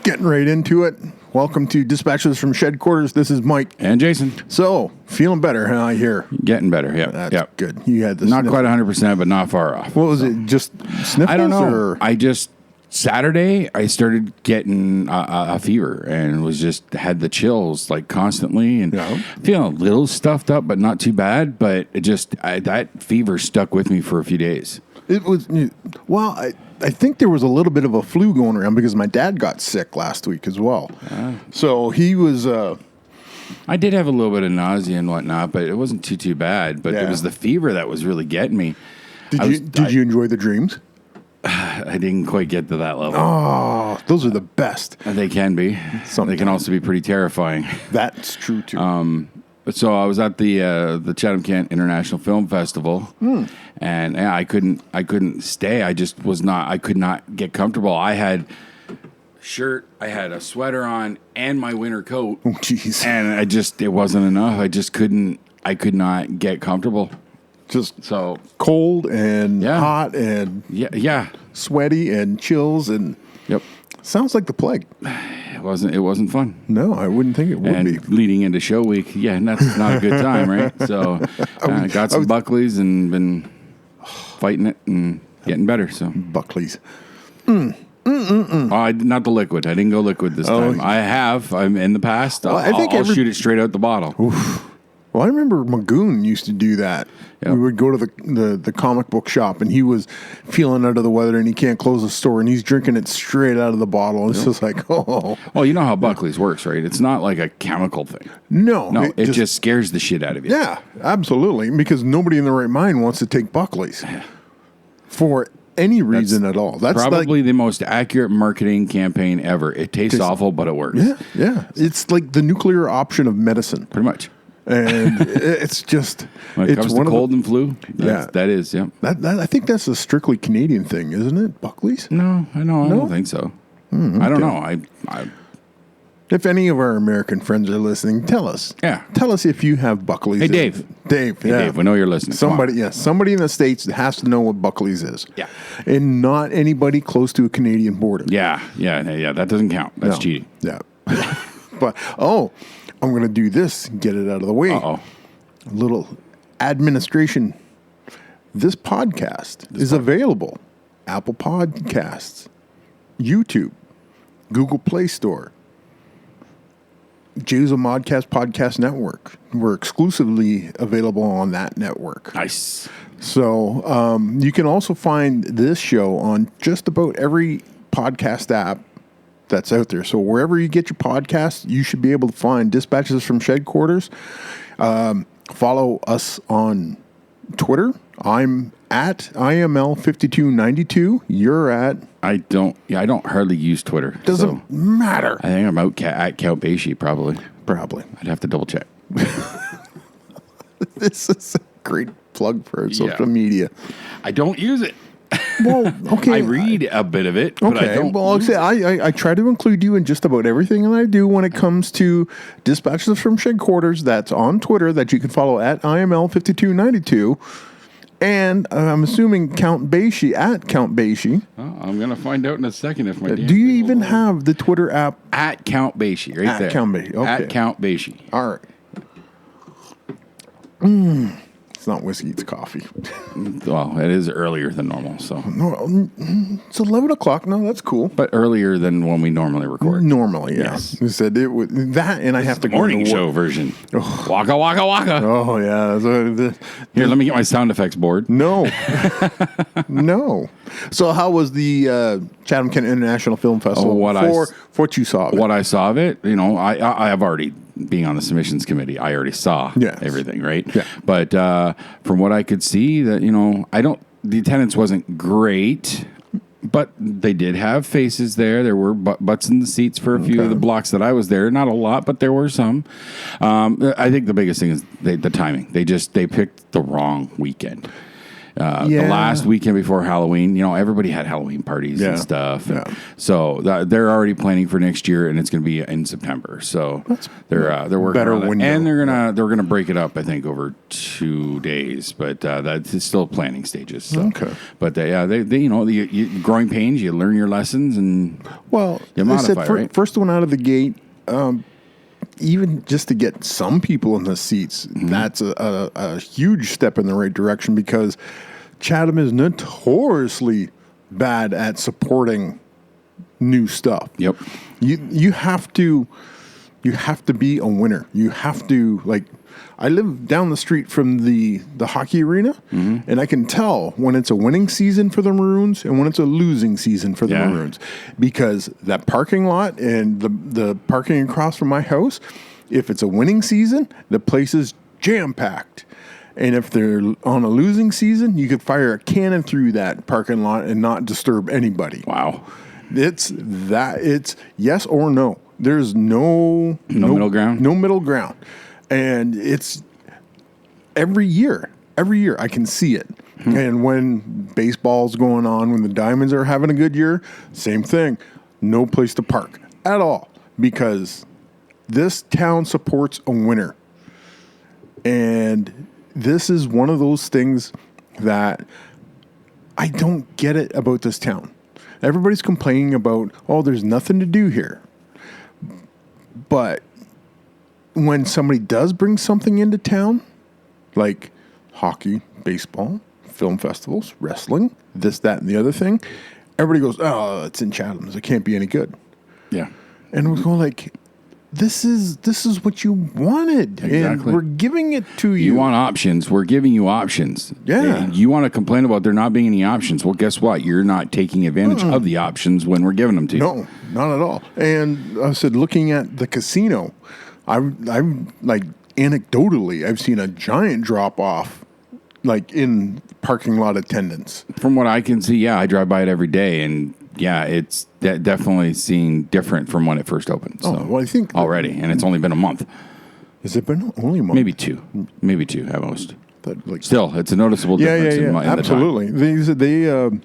Getting right into it. Welcome to Dispatches from Shed Quarters. This is Mike. And Jason. So, feeling better, huh, I hear? Getting better, yeah. That's good. You had the Not quite 100%, but not far off. What was it, just sniffles? I don't know. Or? Saturday, I started getting a fever and had the chills like constantly and feeling a little stuffed up, but not too bad. But that fever stuck with me for a few days. It was, well, I think there was a little bit of a flu going around because my dad got sick last week as well. So he was... I did have a little bit of nausea and whatnot, but it wasn't too bad. But it was the fever that was really getting me. Did you enjoy the dreams? I didn't quite get to that level. Oh, those are the best. They can be. They can also be pretty terrifying. That's true, too. So I was at the Chatham-Kent International Film Festival, and I couldn't stay. I could not get comfortable. I had shirt, I had a sweater on, and my winter coat. Oh, jeez. And it wasn't enough. I could not get comfortable. Just so cold and hot and sweaty and chills and sounds like the plague. It wasn't fun. No, I wouldn't think it would be. Leading into show week, and that's not a good time, right? So I got some Buckleys and been fighting it and getting better. So Buckleys. Not the liquid. I didn't go liquid this time. I'm in the past. I'll shoot it straight out the bottle. Oof. Well, I remember Magoon used to do that. Yep. We would go to the comic book shop, and he was feeling under the weather, and he can't close the store, and he's drinking it straight out of the bottle. It's just like, oh. Well, you know how Buckley's works, right? It's not like a chemical thing. No. It just scares the shit out of you. Yeah, absolutely, because nobody in their right mind wants to take Buckley's for any reason at all. That's probably the most accurate marketing campaign ever. It tastes awful, but it works. Yeah. It's like the nuclear option of medicine. Pretty much. And it's just... When it comes to cold and flu, that is. I think that's a strictly Canadian thing, isn't it? Buckley's? No, I don't think so. Okay. I don't know. If any of our American friends are listening, tell us. Yeah. Tell us if you have Buckley's. Hey, Dave. Dave, we know you're listening. Somebody in the States has to know what Buckley's is. Yeah. And not anybody close to a Canadian border. Yeah. That doesn't count. That's cheating. Yeah. But, I'm going to do this and get it out of the way. A little administration. This podcast is available. Apple Podcasts, YouTube, Google Play Store, Jay's Modcast Podcast Network. We're exclusively available on that network. Nice. So you can also find this show on just about every podcast app that's out there. So wherever you get your podcasts, you should be able to find Dispatches from Shed Quarters. Follow us on Twitter. I'm at IML5292. You're at... I don't hardly use Twitter. Doesn't matter. I think I'm out at Count Beishi, probably. I'd have to double check. This is a great plug for social media. I don't use it. Well, okay. I read a bit of it, but I don't. Well, I try to include you in just about everything that I do when it comes to Dispatches from Shed Quarters. That's on Twitter that you can follow at IML5292. And I'm assuming Count Beishi at Count Beishi. I'm going to find out in a second if my do you even have the Twitter app? At Count Beishi, right there. At Count Beishi, okay. At Count Beishi. All right. It's not whiskey, it's coffee. Well, it is earlier than normal, so. No, it's 11 o'clock. No, that's cool. But earlier than when we normally record. Normally, yes. You said it was that, and I have to go morning show version. Waka, waka, waka. Oh, yeah. Here, let me get my sound effects board. No. No. So how was the Chatham-Kent International Film Festival for what you saw of it? What I saw of it, I have already... Being on the submissions committee, I already saw everything, right? Yeah. But from what I could see, that the attendance wasn't great, but they did have faces there. There were butts in the seats for a few of the blocks that I was there. Not a lot, but there were some. I think the biggest thing is the timing. They picked the wrong weekend. The last weekend before Halloween, everybody had Halloween parties and stuff. And so they're already planning for next year, and it's going to be in September. So they're working better on that. window. And they're gonna break it up, I think, over 2 days. But that's still planning stages. So. Okay. But the growing pains, you learn your lessons, and you modify. Right? First one out of the gate. Even just to get some people in the seats, that's a huge step in the right direction, because Chatham is notoriously bad at supporting new stuff. Yep. You have to be a winner. You have to, I live down the street from the hockey arena, and I can tell when it's a winning season for the Maroons and when it's a losing season for the Maroons, because that parking lot and the parking across from my house, if it's a winning season, the place is jam-packed. And if they're on a losing season, you could fire a cannon through that parking lot and not disturb anybody. Wow. It's yes or no. There's no middle ground. No middle ground. And it's every year I can see it. And when baseball's going on, when the Diamonds are having a good year, same thing. No place to park at all, because this town supports a winner. And this is one of those things that I don't get it about this town. Everybody's complaining about, there's nothing to do here. But when somebody does bring something into town, like hockey, baseball, film festivals, wrestling, this, that, and the other thing, everybody goes, it's in Chatham. It can't be any good. Yeah. And we're going this is what you wanted. Exactly. And we're giving it to you. You want options. We're giving you options. Yeah. You want to complain about there not being any options. Well, guess what? You're not taking advantage of the options when we're giving them to you. No, not at all. And I said, looking at the casino, I'm anecdotally, I've seen a giant drop off, in parking lot attendance. From what I can see, I drive by it every day, and it's definitely seen different from when it first opened. So I think already, and it's only been a month. Has it been only a month? Maybe two at most. That, Still, it's a noticeable difference. In absolutely. the time. They said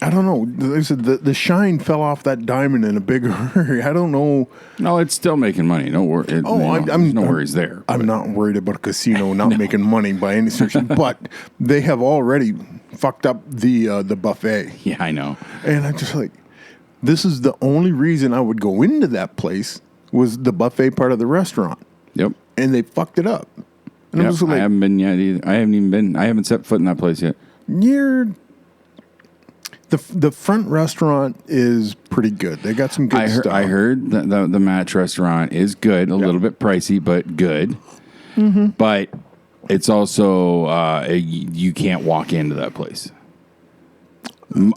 I don't know. They said the shine fell off that diamond in a big hurry. I don't know. No, it's still making money. No worry. There's no worries there. I'm not worried about a casino not making money by any stretch, but they have already fucked up the buffet. Yeah, I know. And I'm just this is the only reason I would go into that place, was the buffet part of the restaurant. Yep. And they fucked it up. And I haven't been yet either. I haven't set foot in that place yet. The front restaurant is pretty good. They got some good stuff. I heard that the Match restaurant is good, a little bit pricey, but good. But it's also you can't walk into that place.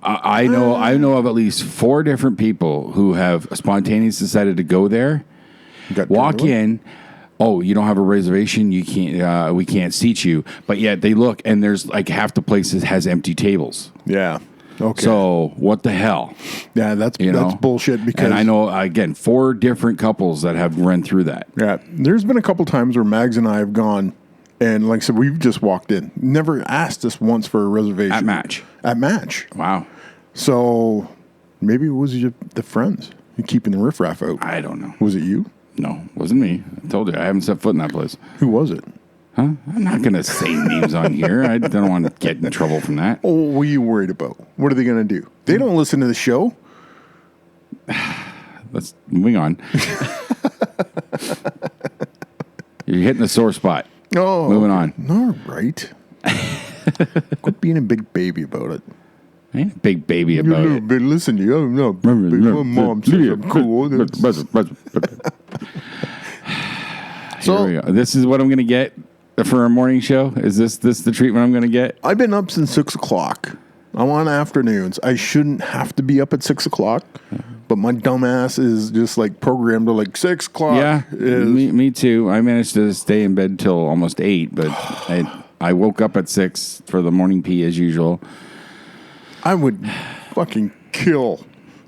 I know of at least 4 different people who have spontaneously decided to go there, walk in. Oh, you don't have a reservation. You can't. We can't seat you. But yet they look, and there's half the places has empty tables. Yeah. Okay. So what the hell? Yeah, that's bullshit. Because, and I know, again, 4 different couples that have run through that. Yeah, there's been a couple times where Mags and I have gone, and like I said, we've just walked in, never asked us once for a reservation at Match. Wow. So maybe it was the friends keeping the riffraff out. I don't know. Was it you? No, it wasn't me. I told you I haven't set foot in that place. Who was it? Huh? I'm not going to say names on here. I don't want to get in trouble from that. Oh, what are you worried about? What are they going to do? They don't listen to the show. Let's moving on. You're hitting a sore spot. Oh, moving on. All right. Quit being a big baby about it. I ain't a big baby about it. Listen to you. No, my mom says I'm cool. So here we go. This is what I'm going to get for our morning show. Is this the treatment I'm going to get? I've been up since 6 o'clock. I'm on afternoons. I shouldn't have to be up at 6 o'clock, but my dumbass is just programmed to 6 o'clock. Yeah, me too. I managed to stay in bed till almost 8, but I woke up at 6 for the morning pee as usual. I would fucking kill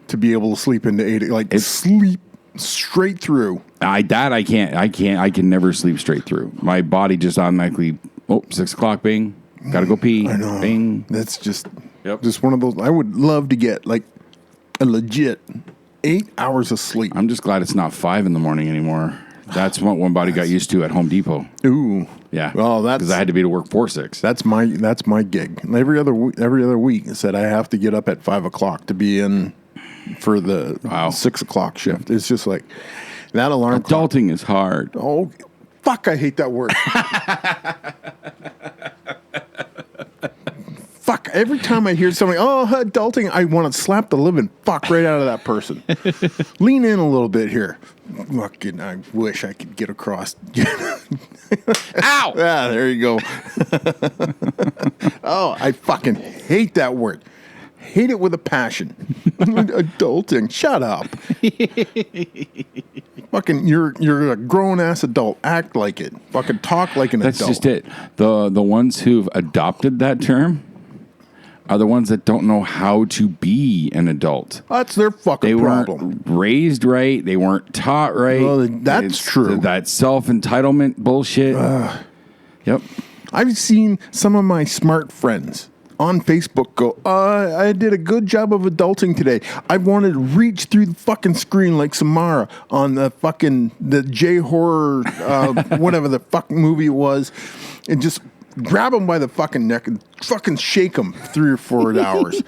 to be able to sleep into 8. Sleep straight through. I can't. I can never sleep straight through. My body just automatically, 6 o'clock bing. Gotta go pee. I know. Bing. That's just Yep. just one of those. I would love to get like a legit 8 hours of sleep. I'm just glad it's not 5 in the morning anymore. That's what one body got used to at Home Depot. Ooh, Yeah. Well, because I had to be to work 4-6. that's my gig. Every other week, it said I have to get up at 5 o'clock to be in for the 6 o'clock shift. It's just like that alarm clock. Adulting is hard. Oh, fuck! I hate that word. Fuck! Every time I hear something, adulting, I want to slap the living fuck right out of that person. Lean in a little bit here. Fucking, I wish I could get across. Ow! Yeah, there you go. Oh, I fucking hate that word. Hate it with a passion. Adulting. Shut up. Fucking, you're a grown ass adult. Act like it. Fucking talk like an adult. That's just it. The ones who've adopted that term are the ones that don't know how to be an adult. That's their fucking They problem. weren't raised right. They weren't taught right. Well, that's true. That self-entitlement bullshit. Yep. I've seen some of my smart friends on Facebook go, I did a good job of adulting today. I wanted to reach through the fucking screen like Samara on the J-horror, whatever the fuck movie it was, and just grab him by the fucking neck and fucking shake him 3 or 4 hours.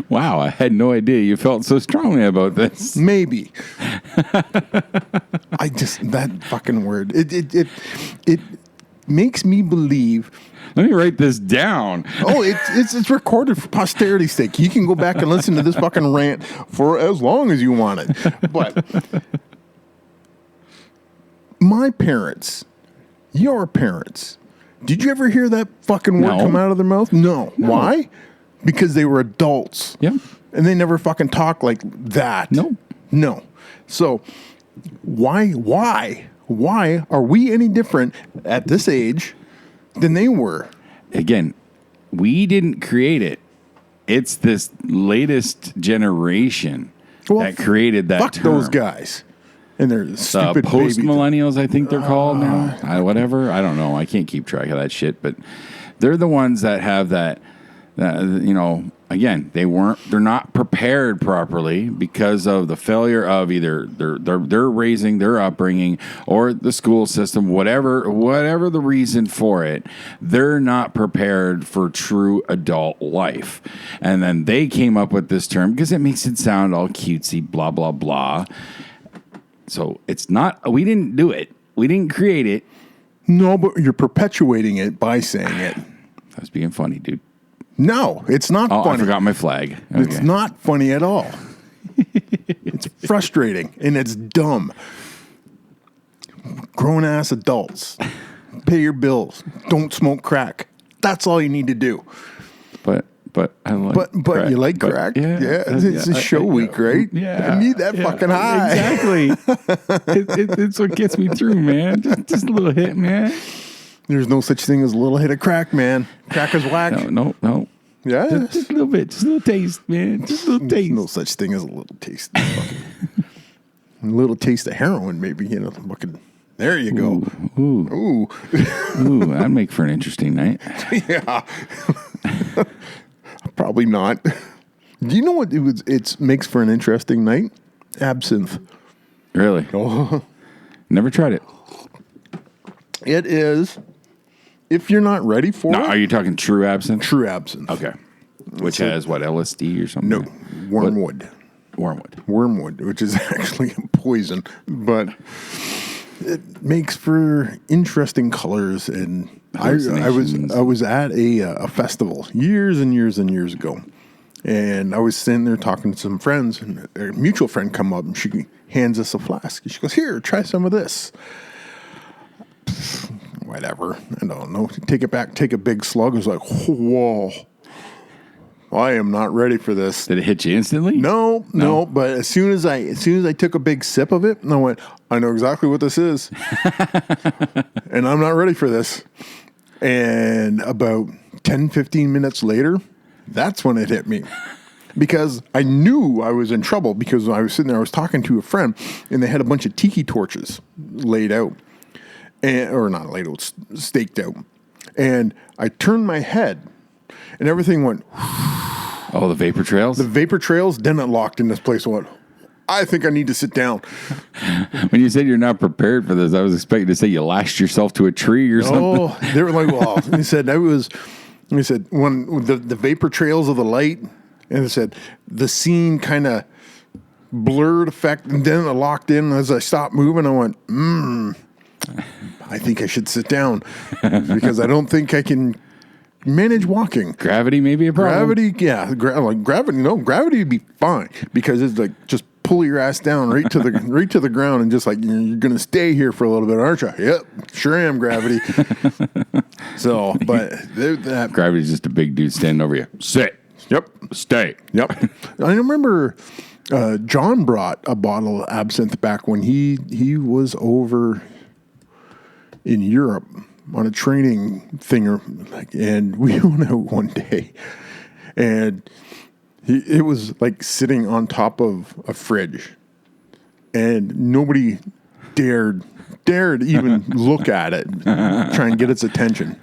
Wow, I had no idea you felt so strongly about this. Maybe. That fucking word. It makes me believe. Let me write this down. Oh, it's recorded for posterity's sake. You can go back and listen to this fucking rant for as long as you want it. But my parents, your parents, did you ever hear that fucking word come out of their mouth? No. Why? Because they were adults. Yep. And they never fucking talk like that. No. So why are we any different at this age than they were? Again, we didn't create it. It's this latest generation that created that fuck term. those guys. And they're stupid post baby. millennials, I think they're called now. Whatever. I don't know. I can't keep track of that shit. But they're the ones that have that. Again, they're not prepared properly because of the failure of either their raising, their upbringing, or the school system. Whatever the reason for it, they're not prepared for true adult life. And then they came up with this term because it makes it sound all cutesy, blah blah blah. So it's not, we didn't do it. We didn't create it. No, but you're perpetuating it by saying it. I was being funny, dude. No, it's not funny. I forgot my flag. Okay. It's not funny at all. It's frustrating and it's dumb. Grown ass adults. Pay your bills. Don't smoke crack. That's all you need to do. But I like But crack. you like crack? Yeah. It's a show week, right? Yeah. I need that fucking high. Exactly. It's what gets me through, man. Just a little hit, man. There's no such thing as a little hit of crack, man. Crack is whack. No. Yeah. Just a little bit. Just a little taste, man. Just a little taste. No such thing as a little taste. A little taste of heroin, maybe. Fucking. There you go. Ooh. That'd make for an interesting night. Yeah. Probably not. Do you know what it makes for an interesting night? Absinthe. Really? Oh. Never tried it. It is. If you're not ready for No, it. are you talking true absinthe? True absinthe. Okay. Which has what, LSD or something? No, wormwood. Wormwood. Which is actually a poison, but it makes for interesting colors. And I was at a festival years and years and years ago, and I was sitting there talking to some friends, and a mutual friend come up and she hands us a flask. She goes, "Here, try some of this." Whatever. I don't know. Take it back. Take a big slug. It was like, whoa. I am not ready for this. Did it hit you instantly? No. But as soon as I took a big sip of it, I went, I know exactly what this is, and I'm not ready for this. And about 10, 15 minutes later, that's when it hit me. Because I knew I was in trouble because I was sitting there, I was talking to a friend, and they had a bunch of tiki torches laid out. Or not laid out, staked out. And I turned my head, and everything went. Oh, the vapor trails? The vapor trails, then it locked in this place. I went, I think I need to sit down. When you said you're not prepared for this, I was expecting to say you lashed yourself to a tree or something. Oh, they were like, well, he said, when the vapor trails of the light, and it said, the scene kind of blurred effect, and then it locked in. As I stopped moving, I went, I think I should sit down because I don't think I can manage walking. Gravity may be a problem. Gravity, yeah, gravity. No, gravity would be fine because it's like just pull your ass down right to the ground and just like you're gonna stay here for a little bit, aren't you? Yep, sure am. Gravity. So, but that gravity's just a big dude standing over you. Sit. Yep. Stay. Yep. I remember John brought a bottle of absinthe back when he was over in Europe on a training thing, and we went out one day, and it was like sitting on top of a fridge, and nobody dared even look at it, try and get its attention.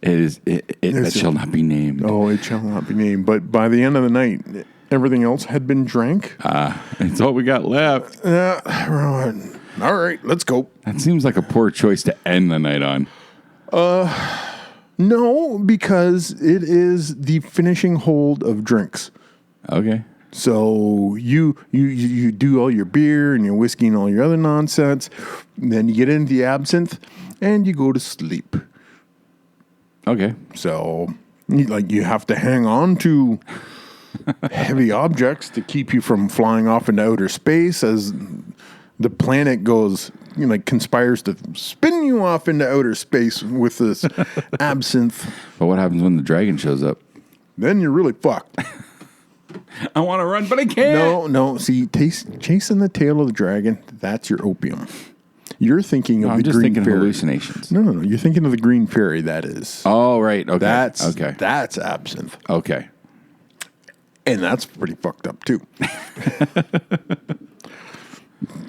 It shall not be named. Oh, it shall not be named. But by the end of the night, everything else had been drank. It's all we got left. All right, let's go. That seems like a poor choice to end the night on. No, because it is the finishing hold of drinks. Okay. So you do all your beer and your whiskey and all your other nonsense. Then you get into the absinthe and you go to sleep. Okay. So you have to hang on to heavy objects to keep you from flying off into outer space as the planet goes, conspires to spin you off into outer space with this absinthe. But what happens when the dragon shows up? Then you're really fucked. I want to run, but I can't. No. See, chasing the tail of the dragon, that's your opium. You're thinking of I'm the just green thinking fairy. Hallucinations. No. You're thinking of the green fairy, that is. Oh, right. Okay. That's absinthe. Okay. And that's pretty fucked up, too.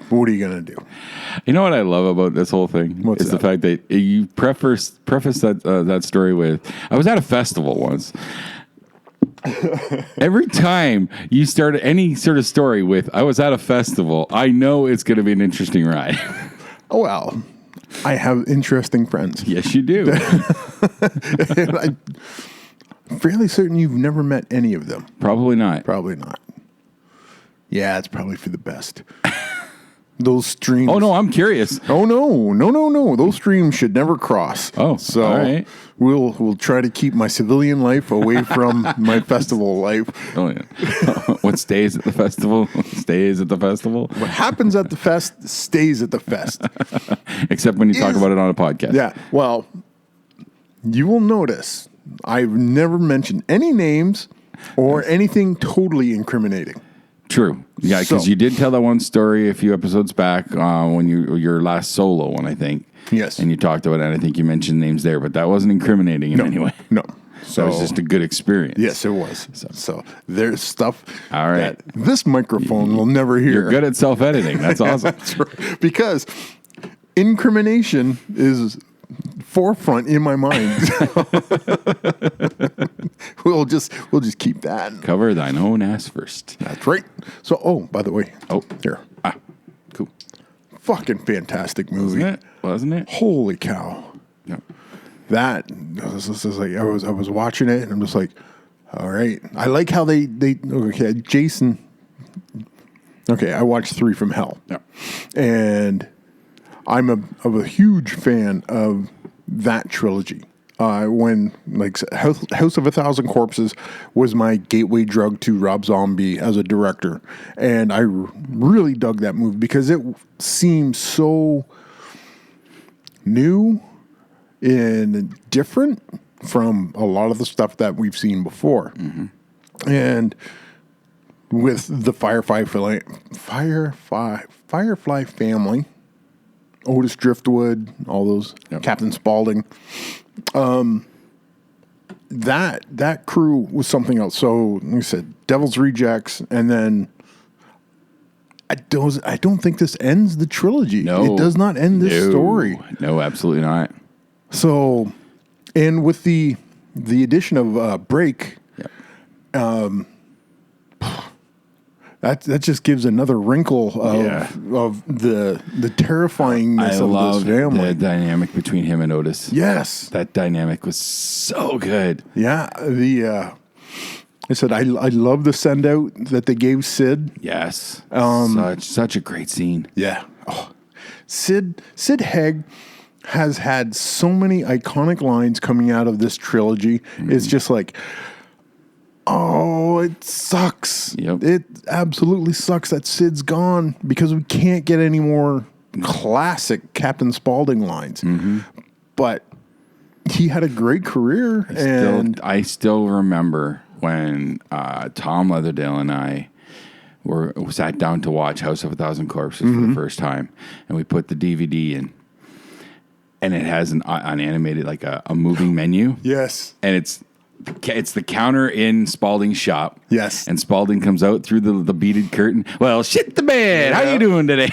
What are you going to do? You know what I love about this whole thing? What's is that? The fact that you preface that story with, I was at a festival once. Every time you start any sort of story with, I was at a festival, I know it's going to be an interesting ride. Oh, well, I have interesting friends. Yes, you do. I'm fairly certain you've never met any of them. Probably not. Probably not. Yeah, it's probably for the best. Those streams. Oh, no, I'm curious. Oh, no. Those streams should never cross. Oh, so all right. We'll try to keep my civilian life away from my festival life. Oh, yeah. What stays at the festival stays at the festival. What happens at the fest stays at the fest. Except when you talk about it on a podcast. Yeah. Well, you will notice I've never mentioned any names or anything totally incriminating. True. Yeah, because you did tell that one story a few episodes back when your last solo one, I think. Yes. And you talked about it, and I think you mentioned names there, but that wasn't incriminating in any way. No. So it was just a good experience. Yes, it was. So there's stuff All right. that this microphone will never hear. You're good at self-editing. That's awesome. That's right. Because incrimination is forefront in my mind. We'll just keep that. Cover thine own ass first. That's right. So, by the way. Oh. Here. Cool. Fucking fantastic movie. Wasn't it? Holy cow. Yeah. That was like I was watching it and I'm just like, all right. I like how they Jason. Okay, I watched 3 from Hell. Yeah. And I'm a huge fan of that trilogy. When House of a Thousand Corpses was my gateway drug to Rob Zombie as a director, and I really dug that movie because it seemed so new and different from a lot of the stuff that we've seen before. Mm-hmm. And with the Firefly family, Otis Driftwood, all those, yep. Captain Spaulding, that crew was something else. So, like I said, Devil's Rejects, and then I don't think this ends the trilogy. No. It does not end this story. No, absolutely not. So And with the addition of Break, that just gives another wrinkle of the terrifyingness of this family. The dynamic between him and Otis. Yes, that dynamic was so good. Yeah, I said I love the send out that they gave Sid. Yes, such a great scene. Yeah, Sid Haig has had so many iconic lines coming out of this trilogy. Mm-hmm. It's just like, oh, it sucks. Yep. It absolutely sucks that Sid's gone because we can't get any more classic Captain Spaulding lines. Mm-hmm. But he had a great career. I still remember when Tom Leatherdale and I sat down to watch House of a Thousand Corpses for the first time, and we put the DVD in. And it has an animated, like a moving menu. Yes. And it's the counter in Spaulding's shop. Yes. And Spaulding comes out through the beaded curtain. Well, shit the bed. How you doing today?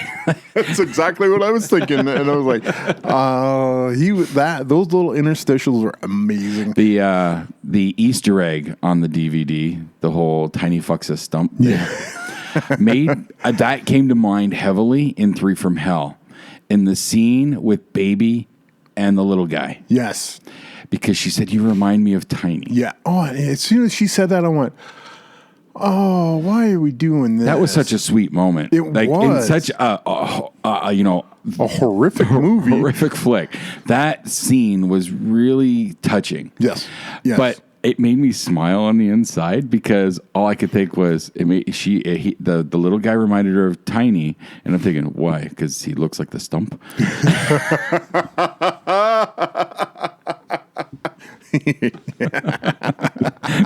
That's exactly what I was thinking. And I was like, those little interstitials were amazing. The Easter egg on the DVD, the whole tiny fucks a stump. Yeah. That came to mind heavily in 3 from Hell. In the scene with Baby and the little guy. Yes. Because she said, you remind me of Tiny. Yeah. Oh, as soon as she said that, I went, oh, why are we doing this? That was such a sweet moment. It was. In such a horrific movie. Horrific flick. That scene was really touching. Yes. But it made me smile on the inside because all I could think was the little guy reminded her of Tiny, and I'm thinking, why? Because he looks like the stump.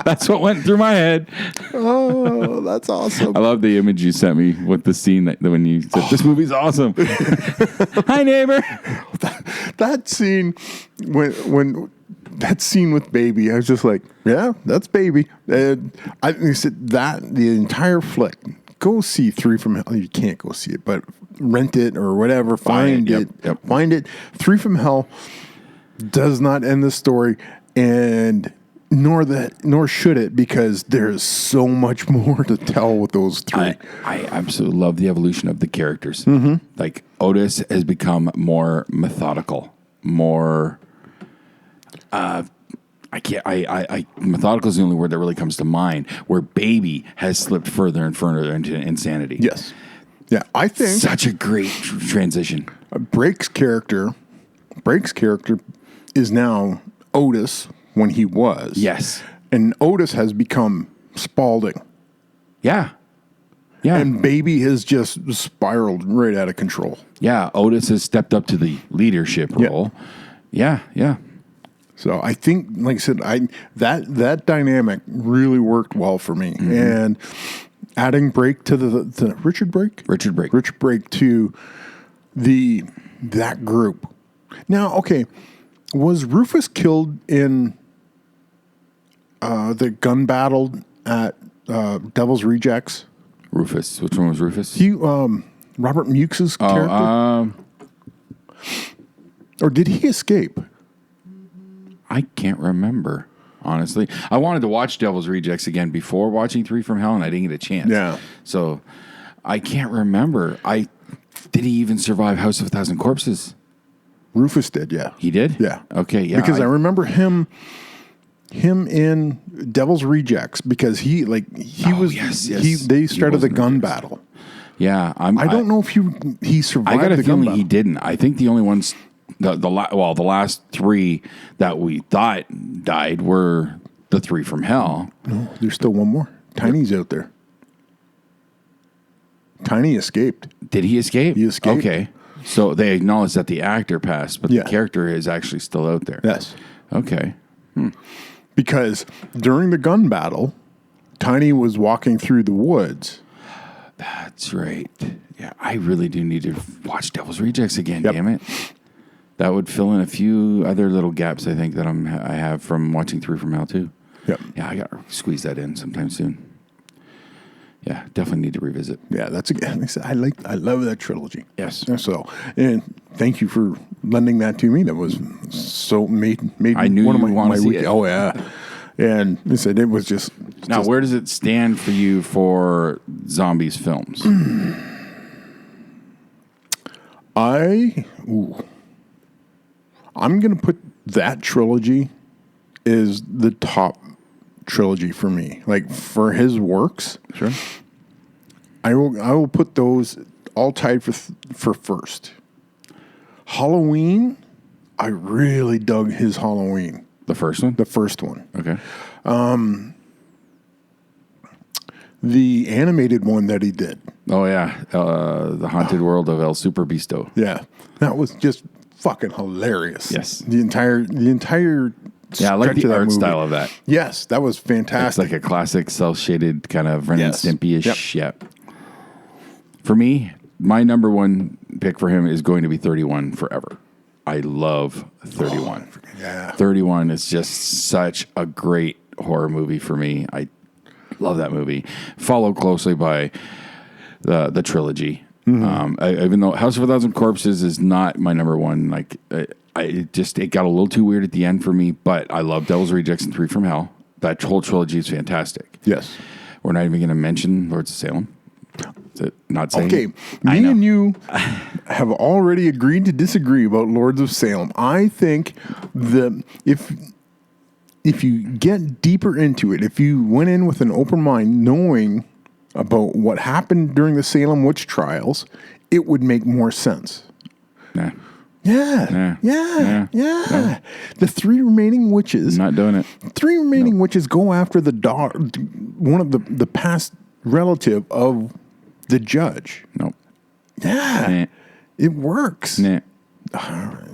That's what went through my head. Oh, that's awesome. I love the image you sent me with the scene that when you said, this movie's awesome. Hi, neighbor. That scene, when that scene with Baby, I was just like, yeah, that's Baby. And I said that the entire flick, go see 3 from Hell. You can't go see it, but rent it or whatever. Find it. Yep. Find it. 3 from Hell does not end the story, and nor should it, because there's so much more to tell with those 3. I absolutely love the evolution of the characters. Mm-hmm. Like Otis has become more methodical, more. Methodical is the only word that really comes to mind. Where Baby has slipped further and further into insanity. Yes. Yeah, I think such a great transition. Break's character is now Otis when he was. Yes. And Otis has become Spaulding. Yeah. Yeah. And Baby has just spiraled right out of control. Yeah. Otis has stepped up to the leadership role. Yeah. Yeah. So I think, like I said, that dynamic really worked well for me. Mm-hmm. And adding Break to the Richard Break to that group. Now, okay, was Rufus killed in the gun battle at Devil's Rejects? Rufus. Which one was Rufus? He Robert Mukes' character? Or did he escape? I can't remember, honestly. I wanted to watch Devil's Rejects again before watching 3 from Hell, and I didn't get a chance. Yeah. So I can't remember. Did he even survive House of a Thousand Corpses? Rufus did, yeah. He did? Yeah. Okay, yeah. Because I remember him in Devil's Rejects, because they started the gun battle. Yeah. I don't know if he survived. I got a the gun feeling battle. he didn't. I think the only ones, the last 3 that we thought died were the 3 from Hell. No, there's still one more. Tiny's out there. Tiny escaped. Did he escape? He escaped. Okay. So they acknowledge that the actor passed, but the character is actually still out there. Yes. Okay. Because during the gun battle, Tiny was walking through the woods. That's right. Yeah, I really do need to watch Devil's Rejects again, Yep. damn it. That would fill in a few other little gaps, I think, that I have from watching 3 from Hell, too. Yep. Yeah, I got to squeeze that in sometime soon. Yeah, definitely need to revisit. Yeah, that's again. I love that trilogy. Yes. So, and thank you for lending that to me. That was so made I knew one of you my, wanna my see week. it. Oh yeah, and I said it was just Now, where does it stand for you for zombies films? I'm gonna put that trilogy is the top trilogy for me. Like for his works, Sure. I will put those all tied for first. Halloween, I really dug his Halloween, The first one? the first one. Okay. The animated one that he did. Oh, yeah. The Haunted World of El Super Bisto. Yeah. That was just fucking hilarious. Yes. The entire Yeah, I like stretch the of that art movie. style of that. Yes, that was It's fantastic. like a classic cell-shaded kind of Ren Yes. and Stimpy-ish. Yep. Yeah. For me, my number one pick for him is going to be 31 Forever. I love 31. Yeah. 31 is just such a great horror movie for me. I love that movie. Followed closely by the trilogy. Even though House of a Thousand Corpses is not my number one, like it got a little too weird at the end for me. But I love Devil's Rejects and 3 from Hell. That whole trilogy is fantastic. Yes. We're not even going to mention Lords of Salem. Is it not saying? Okay, I me know. and you have already agreed to disagree about Lords of Salem. I think if you get deeper into it, if you went in with an open mind, knowing about what happened during the Salem witch trials, it would make more sense. Nah, Yeah, Yeah. yeah. The 3 remaining witches, I'm not doing it. 3 remaining witches go after the daughter, one of the past relative of the judge. Nope. Yeah, Nah. it works. Nah.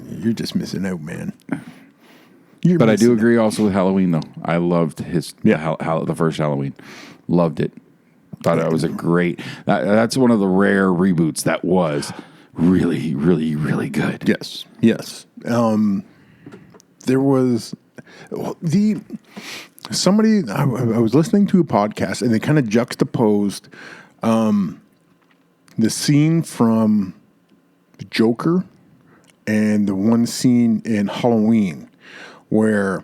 You're just missing out, man. But I do agree also with Halloween, though. I loved Yeah. the first Halloween. Loved it. Thought it was a great. That's one of the rare reboots that was really, really, really good. Yes, yes. There was somebody I was listening to a podcast, and they kind of juxtaposed the scene from Joker and the one scene in Halloween where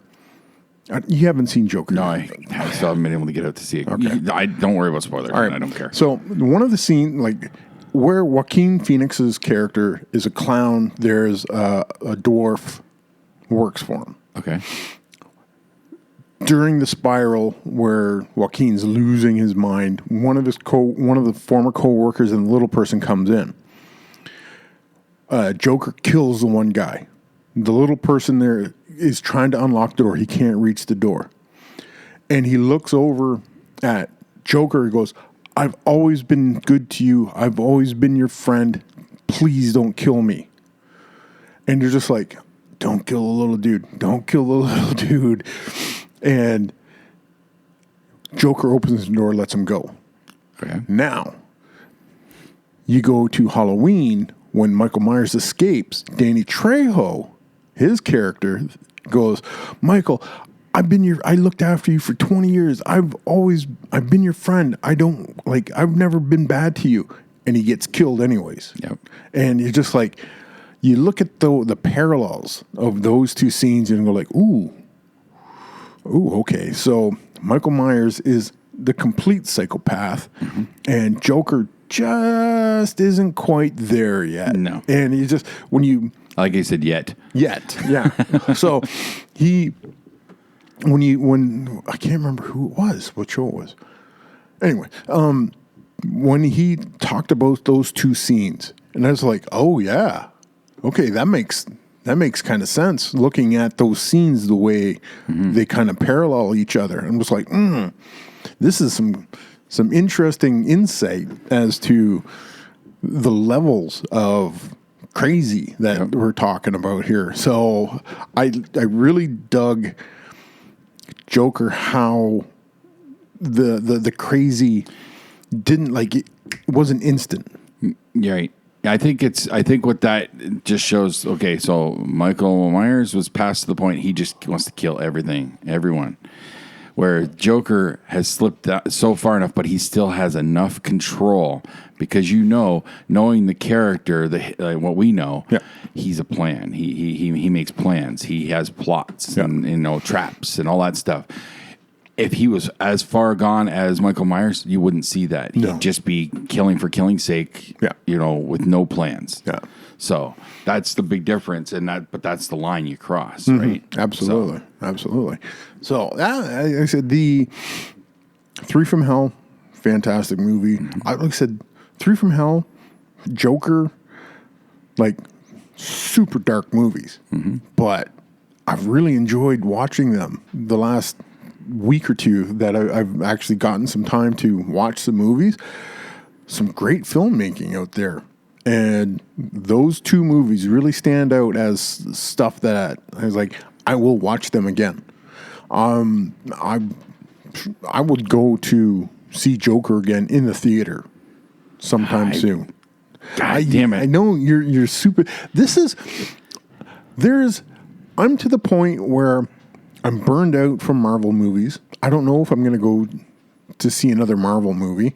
you haven't seen Joker. No, I still haven't been able to get out to see it. Okay. I don't worry about spoilers. All right. I don't care. So one of the scene, like where Joaquin Phoenix's character is a clown, there's a dwarf works for him. Okay. During the spiral where Joaquin's losing his mind, one of the former co-workers and the little person comes in. Joker kills the one guy. The little person there is trying to unlock the door. He can't reach the door. And he looks over at Joker and goes, "I've always been good to you. I've always been your friend. Please don't kill me." And you're just like, don't kill the little dude. Don't kill the little dude. And Joker opens the door, lets him go. Okay. Now, you go to Halloween when Michael Myers escapes. Danny Trejo, his character, goes, "Michael, I looked after you for 20 years. I've been your friend. I've never been bad to you." And he gets killed anyways. Yep. And you're just like, you look at the parallels of those two scenes and go like, ooh, okay. So Michael Myers is the complete psychopath, and Joker just isn't quite there yet. No. And you just, Like I said, yet. yeah. So when I can't remember who it was, what show it was. Anyway, when he talked about those two scenes, and I was like, oh yeah, okay, that makes kind of sense. Looking at those scenes, the way they kind of parallel each other, and was like, this is some interesting insight as to the levels of crazy that we're talking about here. So I really dug Joker, how the crazy didn't like it wasn't instant. Yeah, right. I think what that just shows. Okay, so Michael Myers was past the point he just wants to kill everyone. Where Joker has slipped so far enough, but he still has enough control because knowing the character, what we know, Yeah. he's a plan. He makes plans. He has plots and traps and all that stuff. If he was as far gone as Michael Myers, you wouldn't see that. No. He'd just be killing for killing's sake, with no plans. Yeah. So that's the big difference, but that's the line you cross, right? Absolutely. Absolutely. So, like I said, the Three from Hell, fantastic movie. Like I said, Three from Hell, Joker, like super dark movies. But I've really enjoyed watching them the last week or two that I've actually gotten some time to watch some movies. Some great filmmaking out there. And those two movies really stand out as stuff that I was like, I will watch them again. I would go to see Joker again in the theater sometime soon. God damn it. I know you're super. I'm to the point where I'm burned out from Marvel movies. I don't know if I'm going to go to see another Marvel movie.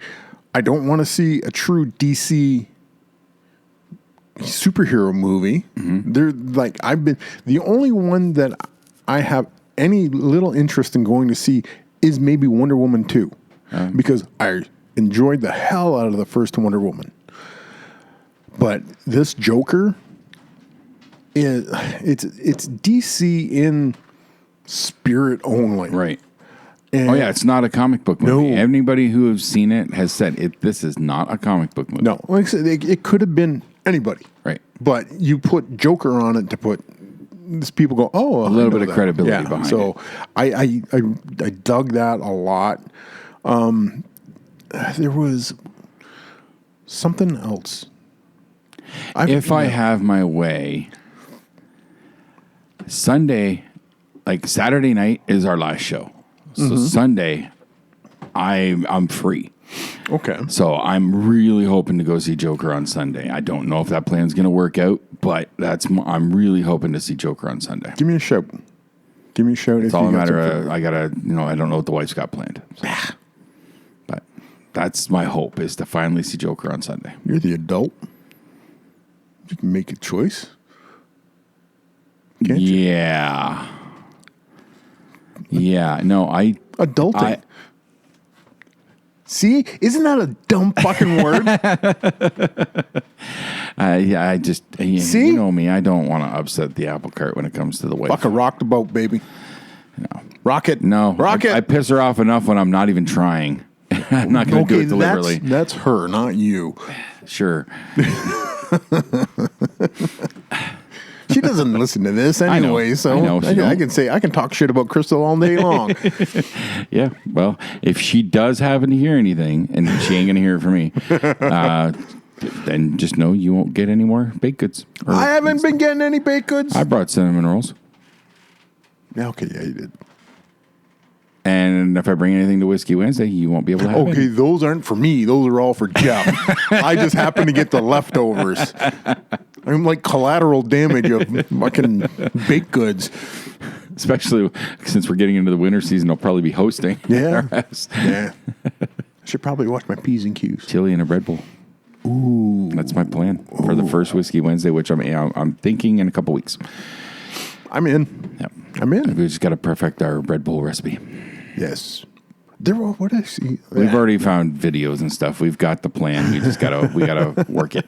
I don't want to see a true DC superhero movie. They're like, the only one that I have any little interest in going to see is maybe Wonder Woman 2, because I enjoyed the hell out of the first Wonder Woman. But this Joker it's DC in spirit only. Right. And it's not a comic book movie. No. Anybody who has seen it has said this is not a comic book movie. No, like I said, it could have been anybody. Right. But you put Joker on it to put these people go, oh, A little bit of credibility behind it. So I dug that a lot. There was something else. If I have my way, Sunday, like Saturday night is our last show. So Sunday, I'm free. Okay. So I'm really hoping to go see Joker on Sunday. I don't know if that plan's going to work out, but I'm really hoping to see Joker on Sunday. Give me a shout. It's all a matter of, I don't know what the wife's got planned. So. But that's my hope, is to finally see Joker on Sunday. You're the adult. You can make a choice. Can't you? Yeah. Yeah. No, Adulting. See? Isn't that a dumb fucking word? I just, See? you know me, I don't want to upset the apple cart when it comes to the wife. Fucking rock the boat, baby. No. Rock it. No. Rock it. I piss her off enough when I'm not even trying. I'm not going to do it deliberately. That's her, not you. Sure. She doesn't listen to this anyway, I know I can talk shit about Crystal all day long. Yeah, well, if she does happen to hear anything, and she ain't going to hear it from me, then just know you won't get any more baked goods. I haven't been getting any baked goods. I brought cinnamon rolls. Yeah, okay, yeah, you did. And if I bring anything to Whiskey Wednesday, you won't be able to have Okay, any. those aren't for me. Those are all for Jeff. I just happen to get the leftovers. I'm like collateral damage of fucking baked goods. Especially since we're getting into the winter season, I'll probably be hosting. Yeah. Yeah. I should probably watch my P's and Q's. Chili in a bread bowl. Ooh. That's my plan for the first Whiskey Wednesday, which I'm thinking in a couple weeks. I'm in. Yep. I'm in. We just got to perfect our bread bowl recipe. Yes. There were, what I see. We've already found videos and stuff. We've got the plan. We gotta work it.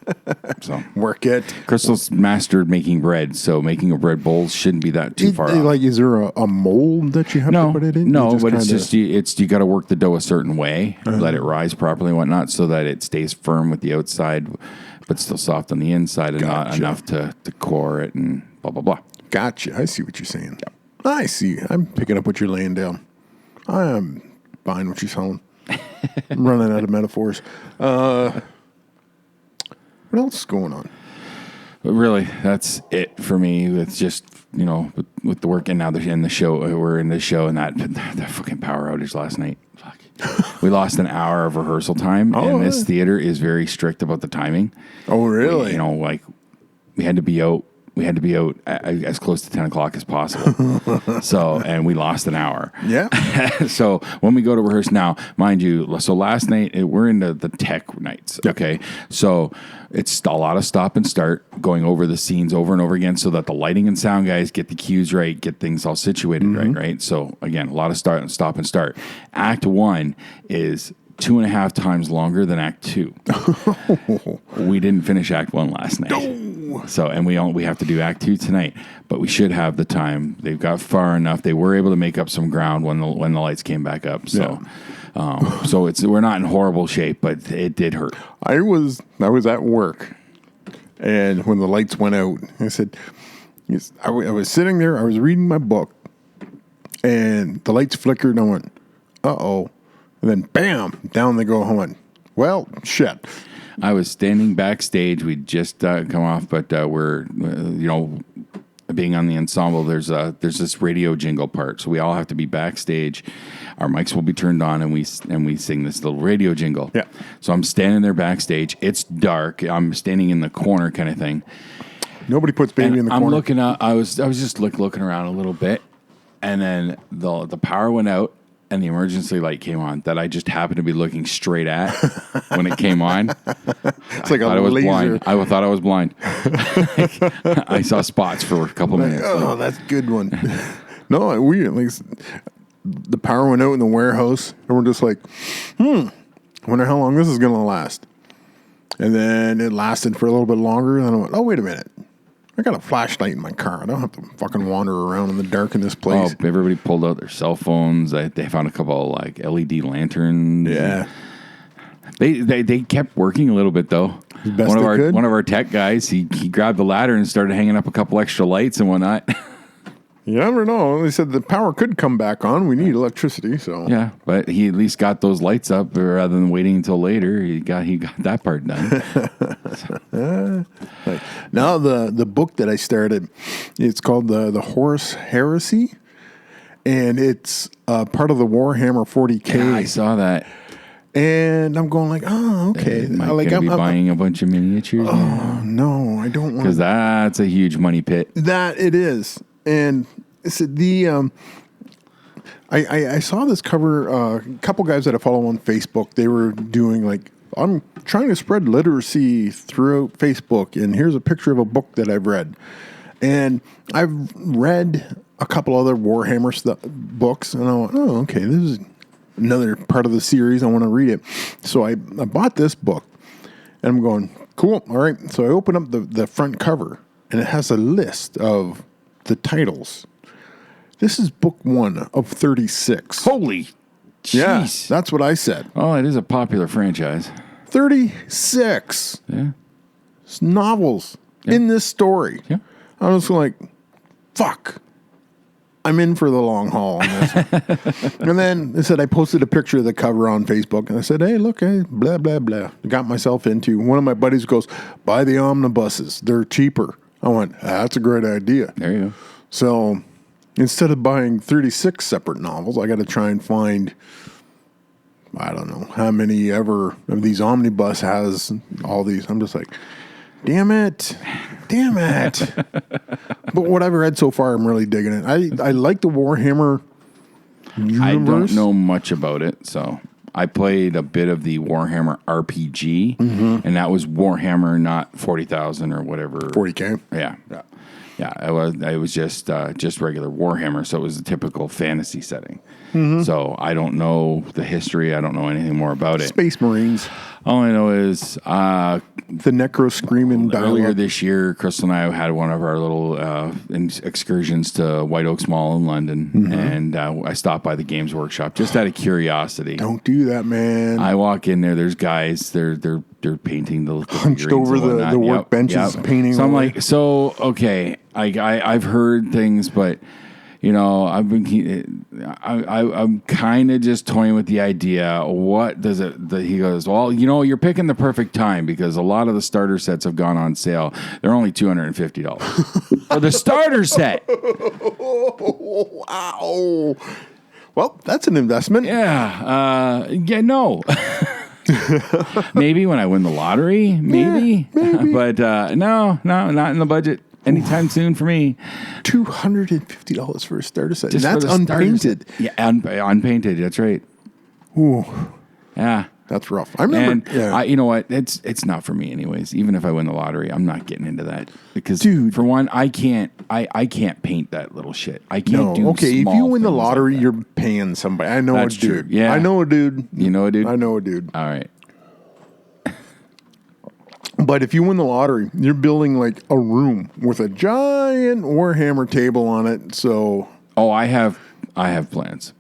So Work it. Crystal's mastered making bread, so making a bread bowl shouldn't be that too far off. Like, is there a mold that you have to put it in? No, but it's you got to work the dough a certain way, let it rise properly and whatnot, so that it stays firm with the outside, but still soft on the inside, and not enough to core it and blah blah blah. Gotcha. I see what you're saying. Yep. I see. I'm picking up what you're laying down. I am buying what you're selling. I'm running out of metaphors. What else is going on? But really, that's it for me. It's just, with the work, and now they're in the show. We're in the show, and that fucking power outage last night. Fuck. We lost an hour of rehearsal time, and this theater is very strict about the timing. Oh, really? We had to be out we had to be out as close to 10 o'clock as possible. So, and we lost an hour. Yeah. So when we go to rehearse now, mind you, so last night we're into the tech nights. Okay. So it's a lot of stop and start, going over the scenes over and over again so that the lighting and sound guys get the cues right, get things all situated right. So again, a lot of stop and start. Act 1 is 2.5 times longer than Act 2. We didn't finish Act 1 last night. No. So, and we have to do Act 2 tonight, but we should have the time. They've got far enough. They were able to make up some ground when the lights came back up. So, so we're not in horrible shape, but it did hurt. I was at work, and when the lights went out, I said, I was sitting there, I was reading my book, and the lights flickered, and I went, uh-oh. And then, bam, down they go. I went, well, shit. I was standing backstage. We'd just come off, but we're, being on the ensemble, there's this radio jingle part. So we all have to be backstage. Our mics will be turned on, and we sing this little radio jingle. Yeah. So I'm standing there backstage. It's dark. I'm standing in the corner kind of thing. Nobody puts baby in the corner. I'm looking up. I was just looking around a little bit, and then the power went out. And the emergency light came on that I just happened to be looking straight at when it came on. It's like a laser. Blind. I thought I was blind. I saw spots for a couple minutes. Oh, that's a good one. No, we at least the power went out in the warehouse, and we're just like, I wonder how long this is going to last. And then it lasted for a little bit longer. And then I went, oh, wait a minute. I got a flashlight in my car. I don't have to fucking wander around in the dark in this place. Oh, everybody pulled out their cell phones. They found a couple of like LED lanterns. Yeah. They kept working a little bit though. One of our tech guys, he grabbed the ladder and started hanging up a couple extra lights and whatnot. You never know. They said the power could come back on. We need electricity, so yeah. But he at least got those lights up rather than waiting until later. He got that part done. Now the book that I started, it's called the Horus Heresy, and it's part of the Warhammer 40K. Yeah, I saw that. And I'm going like, oh, okay. I'm buying a bunch of miniatures. Oh no, I don't want. Because that's a huge money pit. That it is. And I said I saw this cover. A couple guys that I follow on Facebook. They were doing like, I'm trying to spread literacy throughout Facebook, and here's a picture of a book that I've read. And I've read a couple other Warhammer books, and I went, oh, okay, this is another part of the series. I want to read it. So I bought this book, and I'm going, cool, all right. So I open up the front cover, and it has a list of the titles. This is book 1 of 36. Holy jeez. Yeah, that's what I said. Oh, it is a popular franchise. 36 novels in this story. Yeah. I was like, fuck. I'm in for the long haul on this. And then they said I posted a picture of the cover on Facebook, and I said, hey, look, hey, blah, blah, blah. I got myself into. One of my buddies goes, buy the omnibuses. They're cheaper. I went, that's a great idea. There you go. So instead of buying 36 separate novels, I got to try and find, I don't know how many ever of these omnibus has all these. I'm just like, damn it. But what I've read so far, I'm really digging it. I like the Warhammer universe. I don't know much about it, so I played a bit of the Warhammer RPG, and that was Warhammer, not 40,000 or whatever. 40K. Yeah. It was just regular Warhammer, so it was a typical fantasy setting. So I don't know the history. I don't know anything more about it. Space Marines. All I know is the Necro Screaming earlier this year, Crystal and I had one of our little excursions to White Oaks Mall in London, and I stopped by the Games Workshop just out of curiosity. Don't do that, man. I walk in there. There's guys. They're painting the hunched over the workbenches, painting. So I'm like, okay. I've heard things, but I'm kind of just toying with the idea. What does it? He goes, well, you're picking the perfect time because a lot of the starter sets have gone on sale. They're only $250 for the starter set. Wow. Well, that's an investment. Yeah. No. Maybe when I win the lottery, maybe. But no, not in the budget. anytime soon for me. $250 for a starter set. Just That's for the starter unpainted. set. Yeah, unpainted. That's right. Ooh, Yeah. that's rough. I remember. And you know what? It's not for me, anyways. Even if I win the lottery, I'm not getting into that because, Dude. for one, I can't paint that little shit. I can't do. Okay, if small you win the things like lottery, that. you're paying somebody. I know That's a dude. true. Yeah. I know a dude. You know a dude? I know a dude. All right. But if you win the lottery, you're building like a room with a giant Warhammer table on it. So, Oh, I have plans.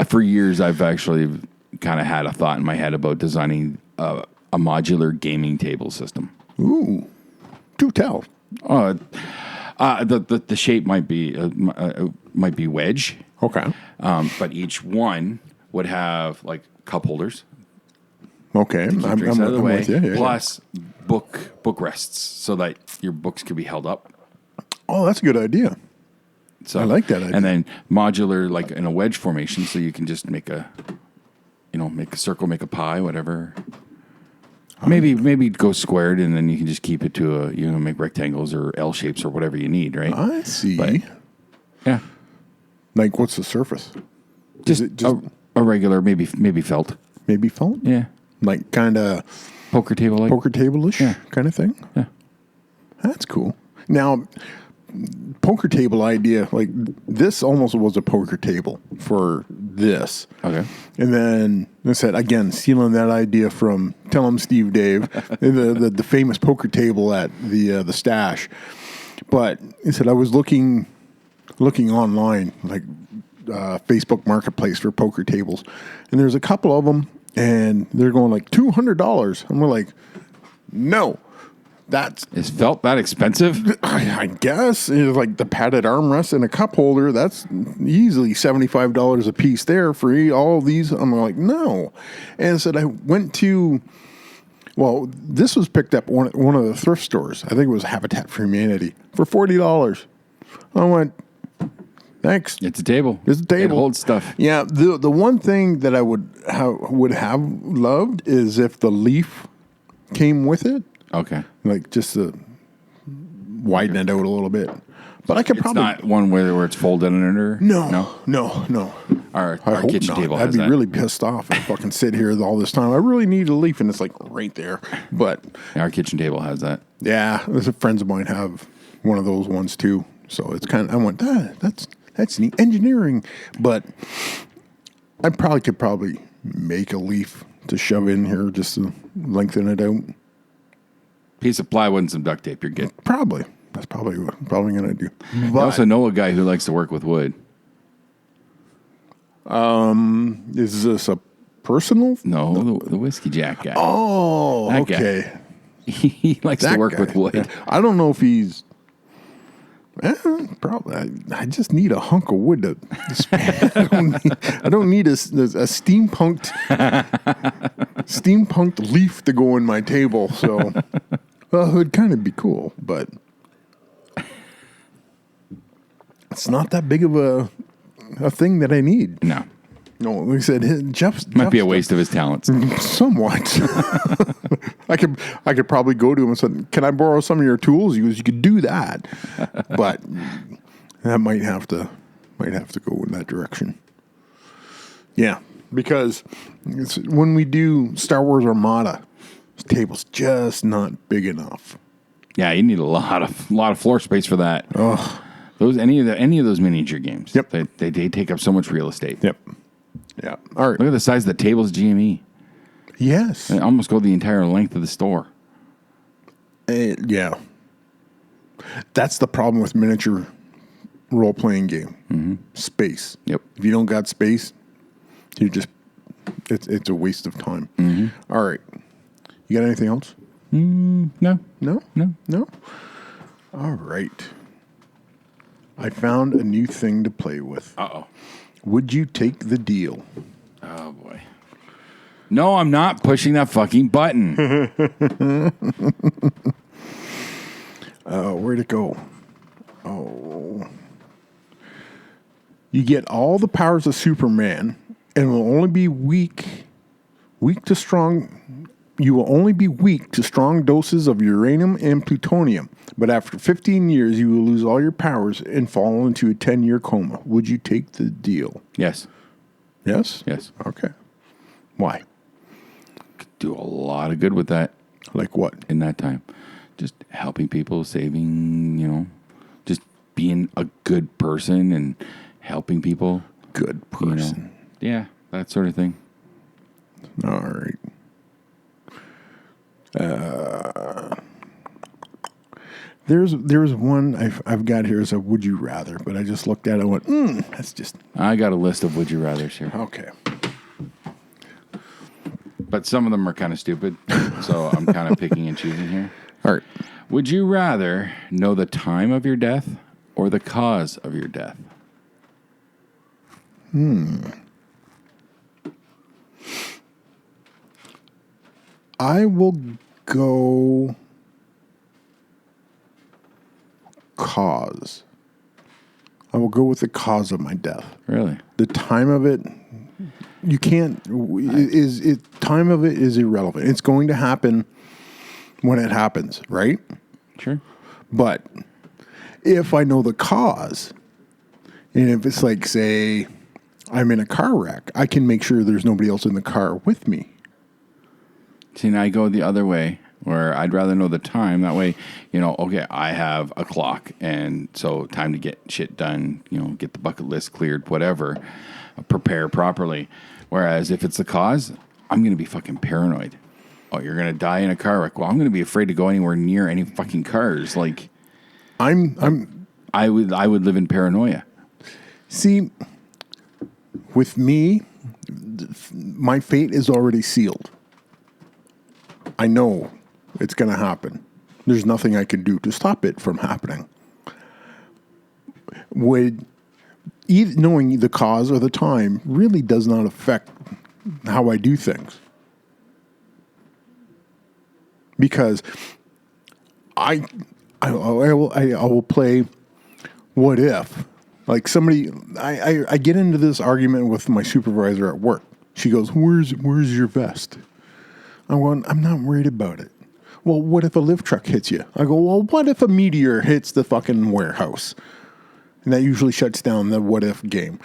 For years, I've actually kind of had a thought in my head about designing a modular gaming table system. ooh, do tell. The shape might be wedge, Okay. but each one would have like cup holders. Okay. I'm Drinks out of the way. with you. Yeah, Plus book rests so that your books could be held up. Oh, that's a good idea. So I like that idea. And then modular, like in a wedge formation, so you can just make a circle, make a pie, whatever. Maybe go squared, and then you can just keep it to make rectangles or L shapes or whatever you need, right? I see. But- Yeah, Like, what's the surface? just, it just- a regular, maybe felt. Maybe phone? Yeah, Like kind of poker table, like poker table-ish Yeah. kind of thing? Yeah. That's cool. Now, poker table idea, like this almost was a poker table for this. Okay. And then I said, again, stealing that idea from Tell 'em Steve Dave, the famous poker table at the Stash. But he said, I was looking online, like Facebook Marketplace for poker tables. And there's a couple of them, and they're going like $200. And we're like, no. Is felt that expensive? I guess it's like the padded armrest and a cup holder. That's easily $75 a piece there for all of these. I'm like, no. And said I went to, well, this was picked up one of the thrift stores. I think it was Habitat for Humanity for $40. I went, thanks. It's a table. It's a table. It holds stuff. Yeah. The one thing that I would have loved is if the leaf came with it. Okay. Like just to widen it out a little bit. But I could It's probably not one where it's folded under. No. Our I hope kitchen not. table I'd has be that. really pissed off if I fucking sit here all this time. I really need a leaf, and it's like right there. But Yeah, our kitchen table has that. yeah, there's friends of mine have one of those ones too. So it's kind of I went that's neat engineering, but I could make a leaf to shove in here just to lengthen it out. Piece of plywood and some duct tape, you're good. Probably. That's probably what I'm probably going to do. I But also know a guy who likes to work with wood. is this a personal? No, the whiskey jack guy. Oh, That guy. okay. He likes to That work guy. with wood. Yeah. I don't know if he's. Probably. I just need a hunk of wood to. I don't need a steampunked leaf to go in my table. So, well, it would kind of be cool, but it's not that big of a thing that I need. No. No, like I said, Jeff's Might be a waste of his talents. somewhat. I could probably go to him and say, "Can I borrow some of your tools?" He goes, "You could do that," but that might have to go in that direction. Yeah, because when we do Star Wars Armada, this table's just not big enough. Yeah, you need a lot of floor space for that. Oh, Any of those miniature games. Yep. They take up so much real estate. yep, yeah. All right. Look at the size of the table's GME. Yes. They almost go the entire length of the store. Yeah. That's the problem with miniature role-playing game. Mm-hmm. Space. Yep. If you don't got space, it's a waste of time. Mm-hmm. All right. You got anything else? No. No? No? All right. I found a new thing to play with. Uh-oh. Would you take the deal? Oh, boy. No, I'm not pushing that fucking button. Where'd it go? Oh. You get all the powers of Superman and will only be weak to strong You will only be weak to strong doses of uranium and plutonium, but after 15 years, you will lose all your powers and fall into a 10-year coma. Would you take the deal? Yes. Yes? Yes. Okay. Why? Could do a lot of good with that Like what? in that time. Just helping people, saving, just being a good person and helping people. Good person. Yeah, that sort of thing. All right. There's one I've got here as a would you rather, but I just looked at it and went, that's just I got a list of would you rathers here. okay. But some of them are kind of stupid, so I'm kind of picking and choosing here. All right. Would you rather know the time of your death or the cause of your death? I will go cause. I will go with the cause of my death. Really? The time of it, you can't. Time of it is irrelevant. It's going to happen when it happens, right? Sure. But if I know the cause, and if it's like, say, I'm in a car wreck, I can make sure there's nobody else in the car with me. See, now I go the other way, where I'd rather know the time. That way, okay, I have a clock, and so time to get shit done, get the bucket list cleared, whatever, prepare properly. Whereas if it's the cause, I'm going to be fucking paranoid. Oh, you're going to die in a car wreck. Well, I'm going to be afraid to go anywhere near any fucking cars. Like, I would live in paranoia. See, with me, my fate is already sealed. I know it's going to happen. There's nothing I can do to stop it from happening. Knowing the cause or the time really does not affect how I do things. Because I will play what if. Like somebody, I get into this argument with my supervisor at work. She goes, where's your vest? I'm going, I'm not worried about it. Well, what if a lift truck hits you? I go, well, what if a meteor hits the fucking warehouse? And that usually shuts down the what if game.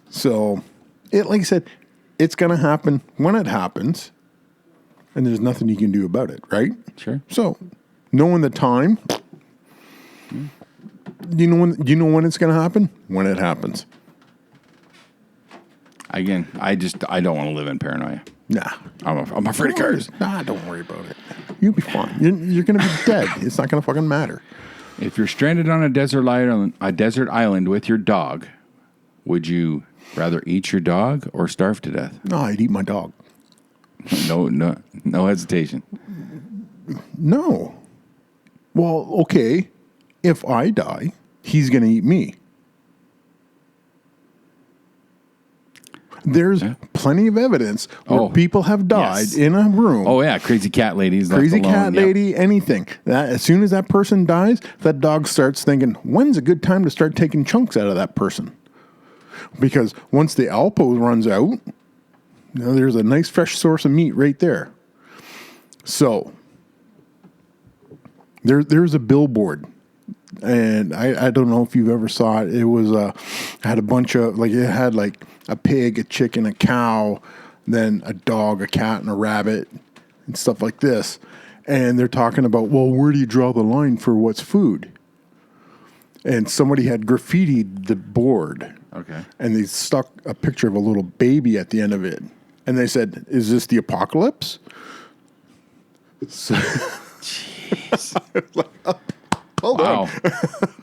So, like I said, it's going to happen when it happens. And there's nothing you can do about it, right? Sure. So, knowing the time, you know when it's going to happen? When it happens. Again, I don't want to live in paranoia. Nah. I'm afraid of cars. Nah, don't worry about it. You'll be fine. You're going to be dead. It's not going to fucking matter. If you're stranded on a desert island with your dog, would you rather eat your dog or starve to death? No, I'd eat my dog. No hesitation. No. Well, okay. If I die, he's going to eat me. There's plenty of evidence where people have died in a room. Oh, yeah. Crazy cat ladies. Crazy cat lady, anything. As soon as that person dies, that dog starts thinking, when's a good time to start taking chunks out of that person? Because once the Alpo runs out, there's a nice fresh source of meat right there. So, there's a billboard. And I don't know if you've ever saw it. It was had a bunch of it had like a pig, a chicken, a cow, then a dog, a cat, and a rabbit, and stuff like this. And they're talking about, well, where do you draw the line for what's food? And somebody had graffitied the board. Okay. And they stuck a picture of a little baby at the end of it. And they said, is this the apocalypse? So jeez. Hold on.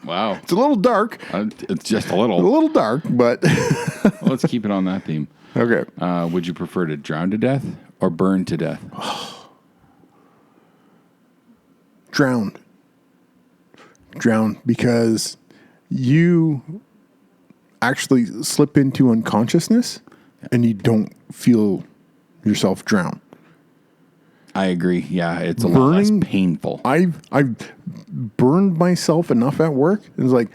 Wow. It's a little dark. It's just a little. A little dark, but... Well, let's keep it on that theme. Okay. Would you prefer to drown to death or burn to death? Drowned, because you actually slip into unconsciousness and you don't feel yourself drown. I agree. Yeah, it's a lot less painful. I've burned myself enough at work. It's like,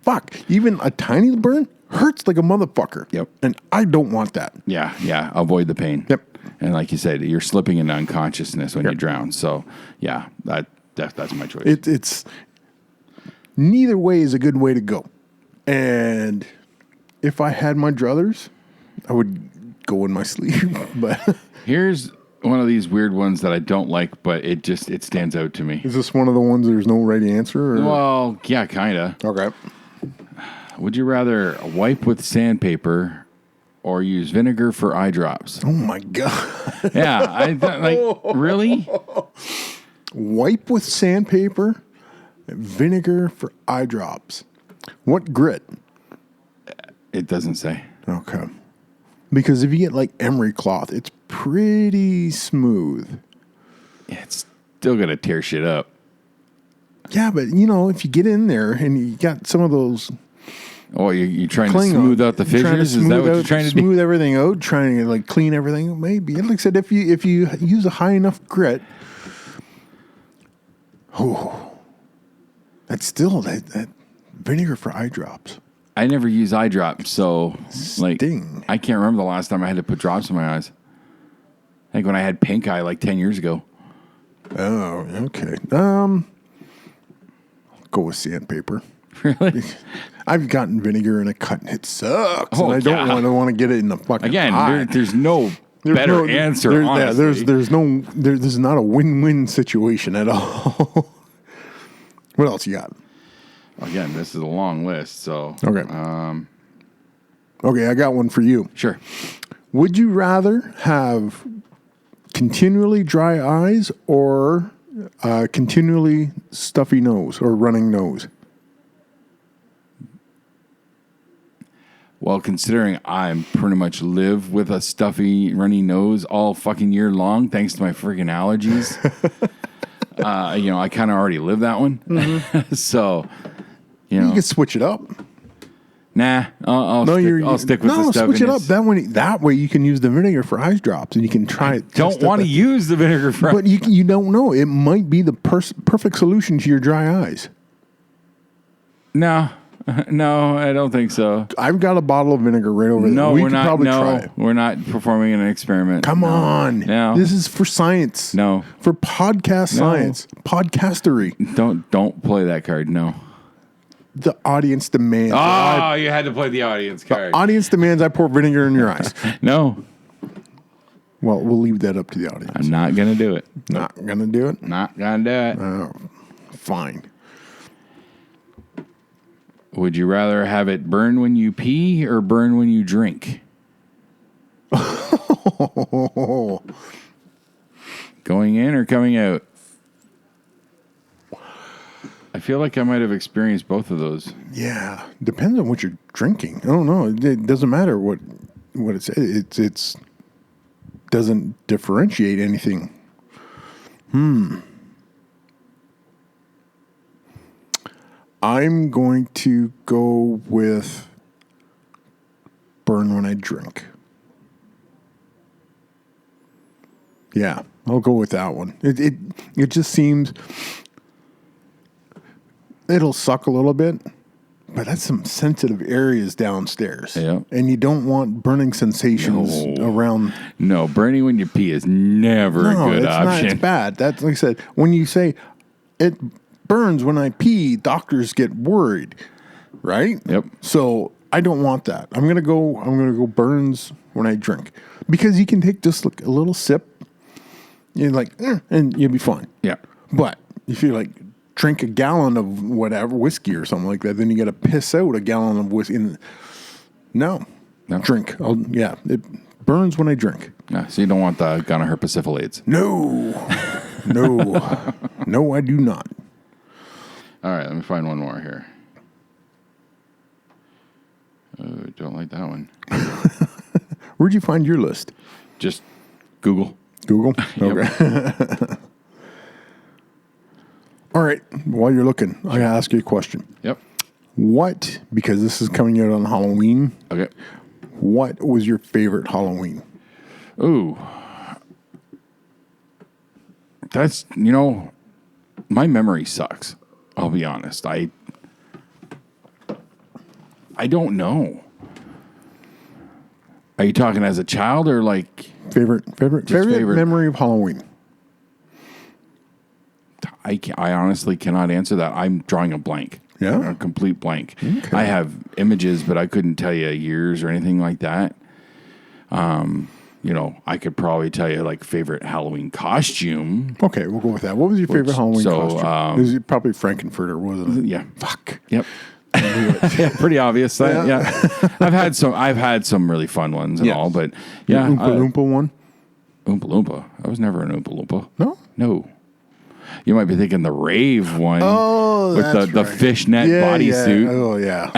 fuck, even a tiny burn hurts like a motherfucker. Yep. And I don't want that. Yeah. Avoid the pain. Yep. And like you said, you're slipping into unconsciousness when you drown. So, yeah, that's my choice. It's neither way is a good way to go. And if I had my druthers, I would go in my sleep. But Here's one of these weird ones that I don't like, but it stands out to me. is this one of the ones there's no right answer? Or? Well, yeah, kind of. Okay. Would you rather wipe with sandpaper or use vinegar for eye drops? Oh my God. Yeah, really? Wipe with sandpaper, vinegar for eye drops. What grit? It doesn't say. Okay. Because if you get like emery cloth, it's pretty smooth. Yeah, it's still gonna tear shit up. Yeah, but if you get in there and you got some of those. Oh, you're trying to smooth out the fissures? Is that what you're trying to do? Smooth everything out, trying to like clean everything. Maybe. And like I said, if you use a high enough grit, that's still that vinegar for eye drops. I never use eye drops, so Sting. I can't remember the last time I had to put drops in my eyes. I think when I had pink eye like 10 years ago. Oh, okay. I'll go with sandpaper. Really? I've gotten vinegar in a cut and it sucks. And I don't want to get it in the fucking eye. There's no better answer, honestly. This is not a win-win situation at all. What else you got? Again, this is a long list, so. Okay. Okay, I got one for you. Sure. Would you rather have continually dry eyes or continually stuffy nose or running nose? Well, considering I pretty much live with a stuffy, runny nose all fucking year long, thanks to my freaking allergies, I kind of already live that one. Mm-hmm. So, you can switch it up. Nah, I'll stick with the stuffiness. Switch it up. That way you can use the vinegar for eye drops, and you can try it. Don't want to use the vinegar for. But you don't know. It might be the perfect solution to your dry eyes. No, I don't think so. I've got a bottle of vinegar right over there. No, we're not. No, we're not performing an experiment. Come on. No. This is for science. No. For podcast science. Podcastery. Don't play that card. No. The audience demands. Oh, you had to play the audience card. The audience demands I pour vinegar in your eyes. No. Well, we'll leave that up to the audience. I'm not going to do it. Not going to do it? Not going to do it. Oh, fine. Would you rather have it burn when you pee or burn when you drink? Going in or coming out? I feel like I might have experienced both of those. Yeah, depends on what you're drinking. I don't know. It doesn't matter what it's. It's doesn't differentiate anything. I'm going to go with burn when I drink. Yeah, I'll go with that one. It just seems. It'll suck a little bit, but that's some sensitive areas downstairs. Yeah. And you don't want burning sensations around. No, burning when you pee is never a good option. It's bad. That's like I said, when you say it burns when I pee, doctors get worried, right? Yep. So I don't want that. I'm gonna go burns when I drink. Because you can take just like a little sip, and you'll be fine. Yeah. But if you drink a gallon of whatever whiskey or something like that, then you got to piss out a gallon of whiskey. No. Drink. It burns when I drink. Yeah, so you don't want the gonorrhea persiflades. No, I do not. All right, let me find one more here. Don't like that one. Where'd you find your list? Just Google. Google? Okay. All right. While you're looking, I gotta ask you a question. Yep. Because this is coming out on Halloween. Okay. What was your favorite Halloween? Ooh. That's, my memory sucks. I'll be honest. I don't know. Are you talking as a child or like Favorite memory of Halloween. I honestly cannot answer that. I'm drawing a blank. Yeah? A complete blank. Okay. I have images, but I couldn't tell you years or anything like that. I could probably tell you like favorite Halloween costume. Okay, we'll go with that. What was your favorite Halloween costume? It was probably Frankenfurter, wasn't it? Yeah. Fuck. Yep. Yeah, pretty obvious. Yeah. I've had some really fun ones and all, but yeah. The Oompa Loompa one? Oompa Loompa. I was never an Oompa Loompa. No? You might be thinking the rave one. Oh, with that's the fishnet bodysuit. Yeah. Oh, yeah.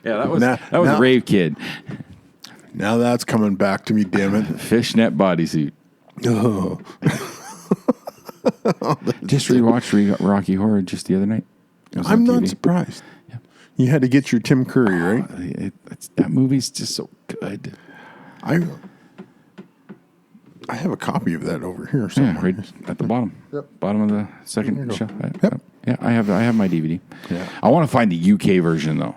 Yeah, that was Rave Kid. Now that's coming back to me, damn it. Fishnet bodysuit. Oh. Just rewatched Rocky Horror just the other night. I'm not surprised. Yeah. You had to get your Tim Curry, right? That movie's just so good. I have a copy of that over here somewhere. Yeah, right at the bottom. Yep. Bottom of the second shelf. Yep. Yeah, I have my DVD. Yeah. I want to find the UK version though.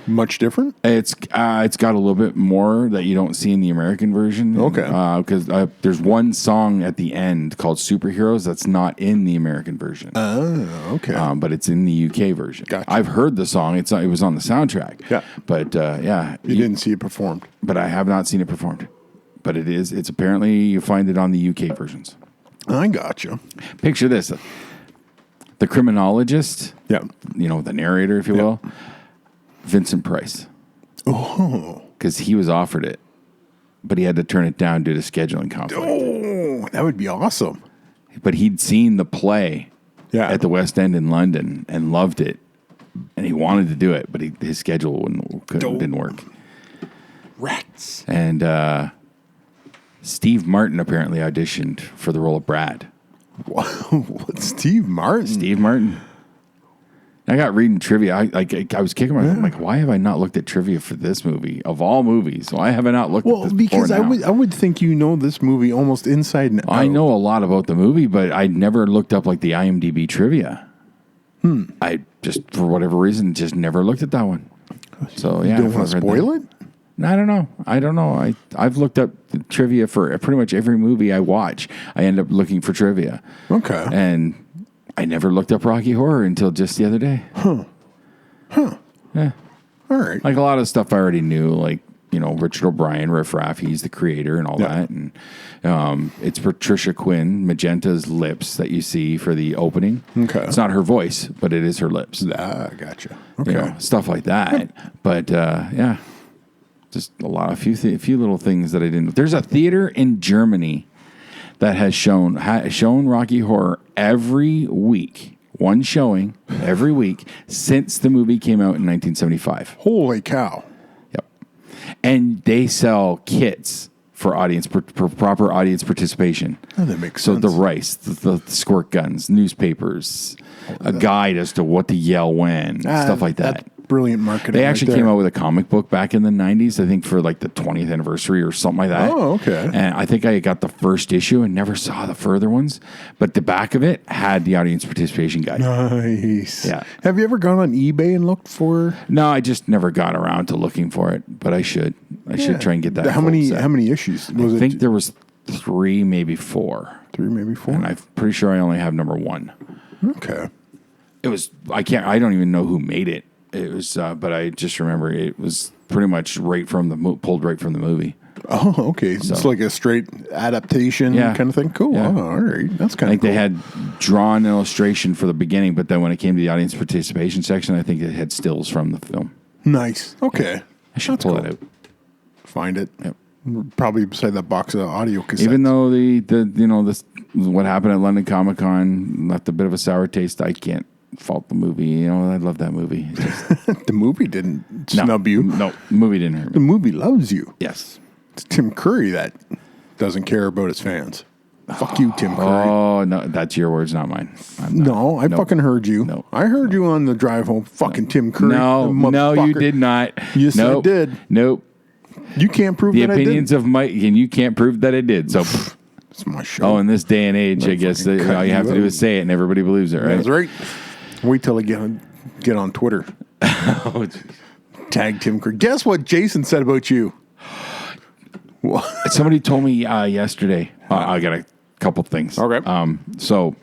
Much different? It's got a little bit more that you don't see in the American version. Okay. Because there's one song at the end called Superheroes that's not in the American version. Oh, okay. But it's in the UK version. Gotcha. I've heard the song. It was on the soundtrack. Yeah. But You didn't see it performed. But I have not seen it performed. But it's apparently you find it on the UK versions. I gotcha. Picture this. The criminologist. Yeah. The narrator, if you will. Vincent Price. Oh. Because he was offered it, but he had to turn it down due to scheduling conflict. Oh, that would be awesome. But he'd seen the play at the West End in London and loved it, and he wanted to do it, but his schedule didn't work. Rats. And Steve Martin apparently auditioned for the role of Brad. What? Steve Martin? Steve Martin. I got reading trivia. I was kicking myself. I'm like, why have I not looked at trivia for this movie of all movies? Why have I not looked at this because before now? I would think this movie almost inside and out. I know a lot about the movie, but I never looked up like the IMDb trivia. I just, for whatever reason, just never looked at that one. So yeah, you don't want to spoil it? I don't know. I've looked up the trivia for pretty much every movie I watch. I end up looking for trivia. Okay. And I never looked up Rocky Horror until just the other day. Huh. Yeah. All right. Like a lot of stuff I already knew, like, Richard O'Brien, Riff Raff, he's the creator and all that. And it's Patricia Quinn, Magenta's lips that you see for the opening. Okay. It's not her voice, but it is her lips. Gotcha. Okay. Stuff like that. But, just a few little things that I didn't. There's a theater in Germany that has shown Rocky Horror every week, one showing every week since the movie came out in 1975. Holy cow. Yep. And they sell kits for proper audience participation. Oh, that makes sense. So sense. the rice, the squirt guns, newspapers, a guide as to what to yell when, stuff like that. That's brilliant marketing. They actually came out with a comic book back in the 90s, I think for like the 20th anniversary or something like that. Oh, okay. And I think I got the first issue and never saw the further ones. But the back of it had the audience participation guide. Nice. Yeah. Have you ever gone on eBay and looked for? No, I just never got around to looking for it, but I should. I should try and get that. How many issues? I think there was 3, maybe 4. 3, maybe 4. And I'm pretty sure I only have number 1. Okay. It was, I don't even know who made it. It was, but I just remember it was pretty much pulled right from the movie. Oh, okay. So it's like a straight adaptation kind of thing. Cool. Yeah. Oh, all right. That's kind I of think cool. they had drawn illustration for the beginning, but then when it came to the audience participation section, I think it had stills from the film. Nice. Okay. I should pull it out. Find it. Yep. Probably beside that box of audio cassettes. Even though this what happened at London Comic Con left a bit of a sour taste, I can't fault the movie. I love that movie. The movie didn't snub you. No, the movie didn't hurt me. The movie loves you. Yes. It's Tim Curry that doesn't care about his fans. Fuck you, Tim Curry. Oh, no, that's your words, not mine. No, I fucking heard you. No. I heard you on the drive home. Fucking Tim Curry. No, you did not. Yes, I did. Nope. You can't prove the that I did. The opinions of Mike, and you can't prove that I did. So, it's my show. In this day and age, I guess all you have to do is say it, and everybody believes it, right? That's right. Wait till I get on Twitter. Oh, tag Tim Curry. Guess what Jason said about you? Somebody told me yesterday. I got a couple things. Okay. So.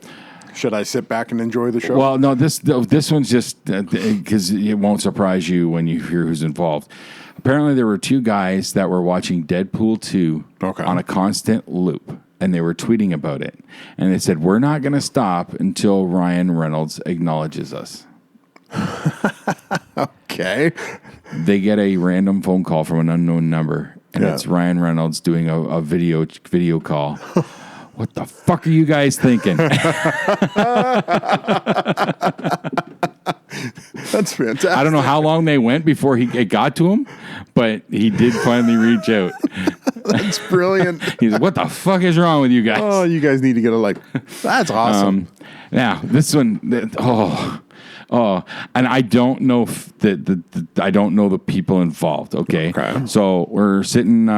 Should I sit back and enjoy the show? Well, no, this one's just because it won't surprise you when you hear who's involved. Apparently, there were two guys that were watching Deadpool 2 on a constant loop, and they were tweeting about it. And they said, we're not going to stop until Ryan Reynolds acknowledges us. Okay. They get a random phone call from an unknown number, and it's Ryan Reynolds doing a video call. What the fuck are you guys thinking? That's fantastic. I don't know how long they went before it got to him, but he did finally reach out. That's brilliant. He's like, what the fuck is wrong with you guys? Oh, you guys need to get a like. That's awesome. Now, this one, and I don't know I don't know the people involved. Okay, so we're sitting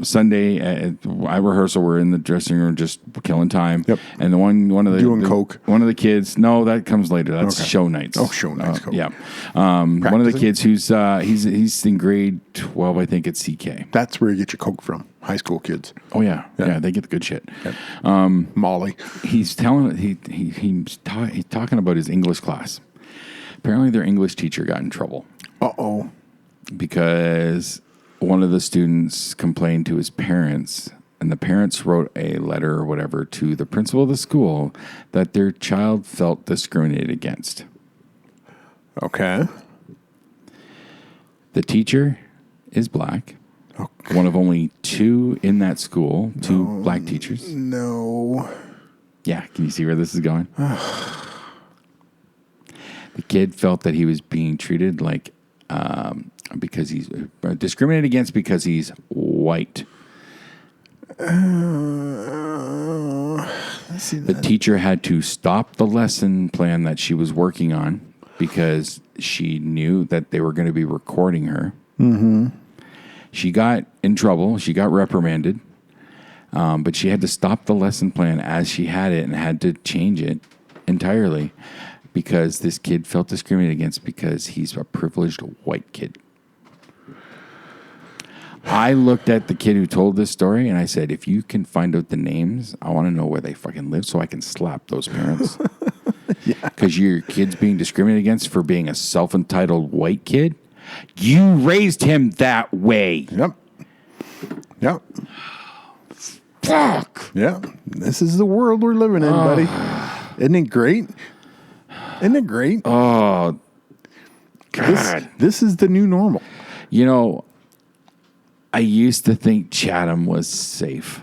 Sunday at rehearsal. We're in the dressing room just killing time. Yep. And one of the doing coke. One of the kids. No, that comes later. That's show nights. Oh, show nights. Coke. Yeah. One of the kids who's he's in grade 12, I think, at CK. That's where you get your coke from. High school kids. Oh yeah, they get the good shit. Yep. Molly. He's telling he's talking about his English class. Apparently, their English teacher got in trouble. Uh-oh. Because one of the students complained to his parents, and the parents wrote a letter or whatever to the principal of the school that their child felt discriminated against. Okay. The teacher is black. Okay. One of only two in that school, two black teachers. No. Yeah, can you see where this is going? The kid felt that he was being treated like because he's discriminated against because he's white. The teacher had to stop the lesson plan that she was working on because she knew that they were going to be recording her. Mm-hmm. She got in trouble. She got reprimanded. But she had to stop the lesson plan as she had it and had to change it entirely. Because this kid felt discriminated against because he's a privileged white kid. I looked at the kid who told this story and I said, if you can find out the names, I want to know where they fucking live so I can slap those parents. Because your kid's being discriminated against for being a self-entitled white kid. You raised him that way. Yep. Fuck. Yeah. This is the world we're living in, buddy. Isn't it great? Isn't it great? Oh, God. This is the new normal. You know, I used to think Chatham was safe.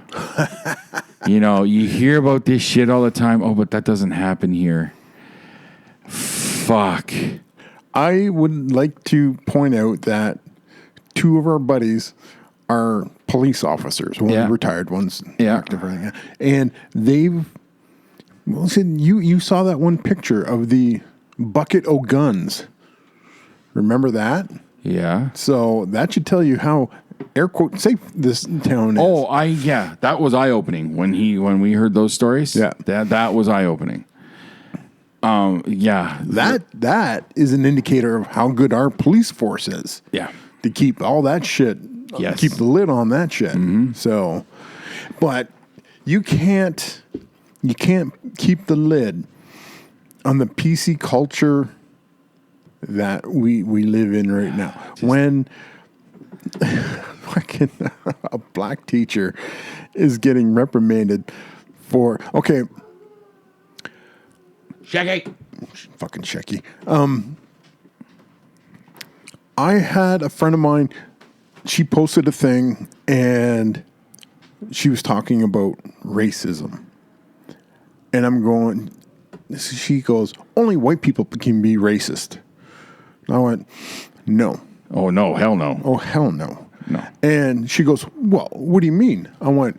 You know, you hear about this shit all the time. Oh, but that doesn't happen here. Fuck. I would like to point out that two of our buddies are police officers. One retired, one's active right now. And they've... Well, listen, you saw that one picture of the bucket o' guns. Remember that? Yeah. So that should tell you how air quote safe this town is. Oh, that was eye opening when we heard those stories. Yeah, that was eye opening. That is an indicator of how good our police force is. Yeah, to keep all that shit. Yes. Keep the lid on that shit. Mm-hmm. So, but you can't keep the lid on the PC culture that we live in right now. When fucking a black teacher is getting reprimanded for Shecky. Fucking Shecky. I had a friend of mine, she posted a thing and she was talking about racism. And I'm going, she goes, only white people can be racist. And I went, no. Oh, no, hell no. Oh, hell no. No. And she goes, well, what do you mean? I went,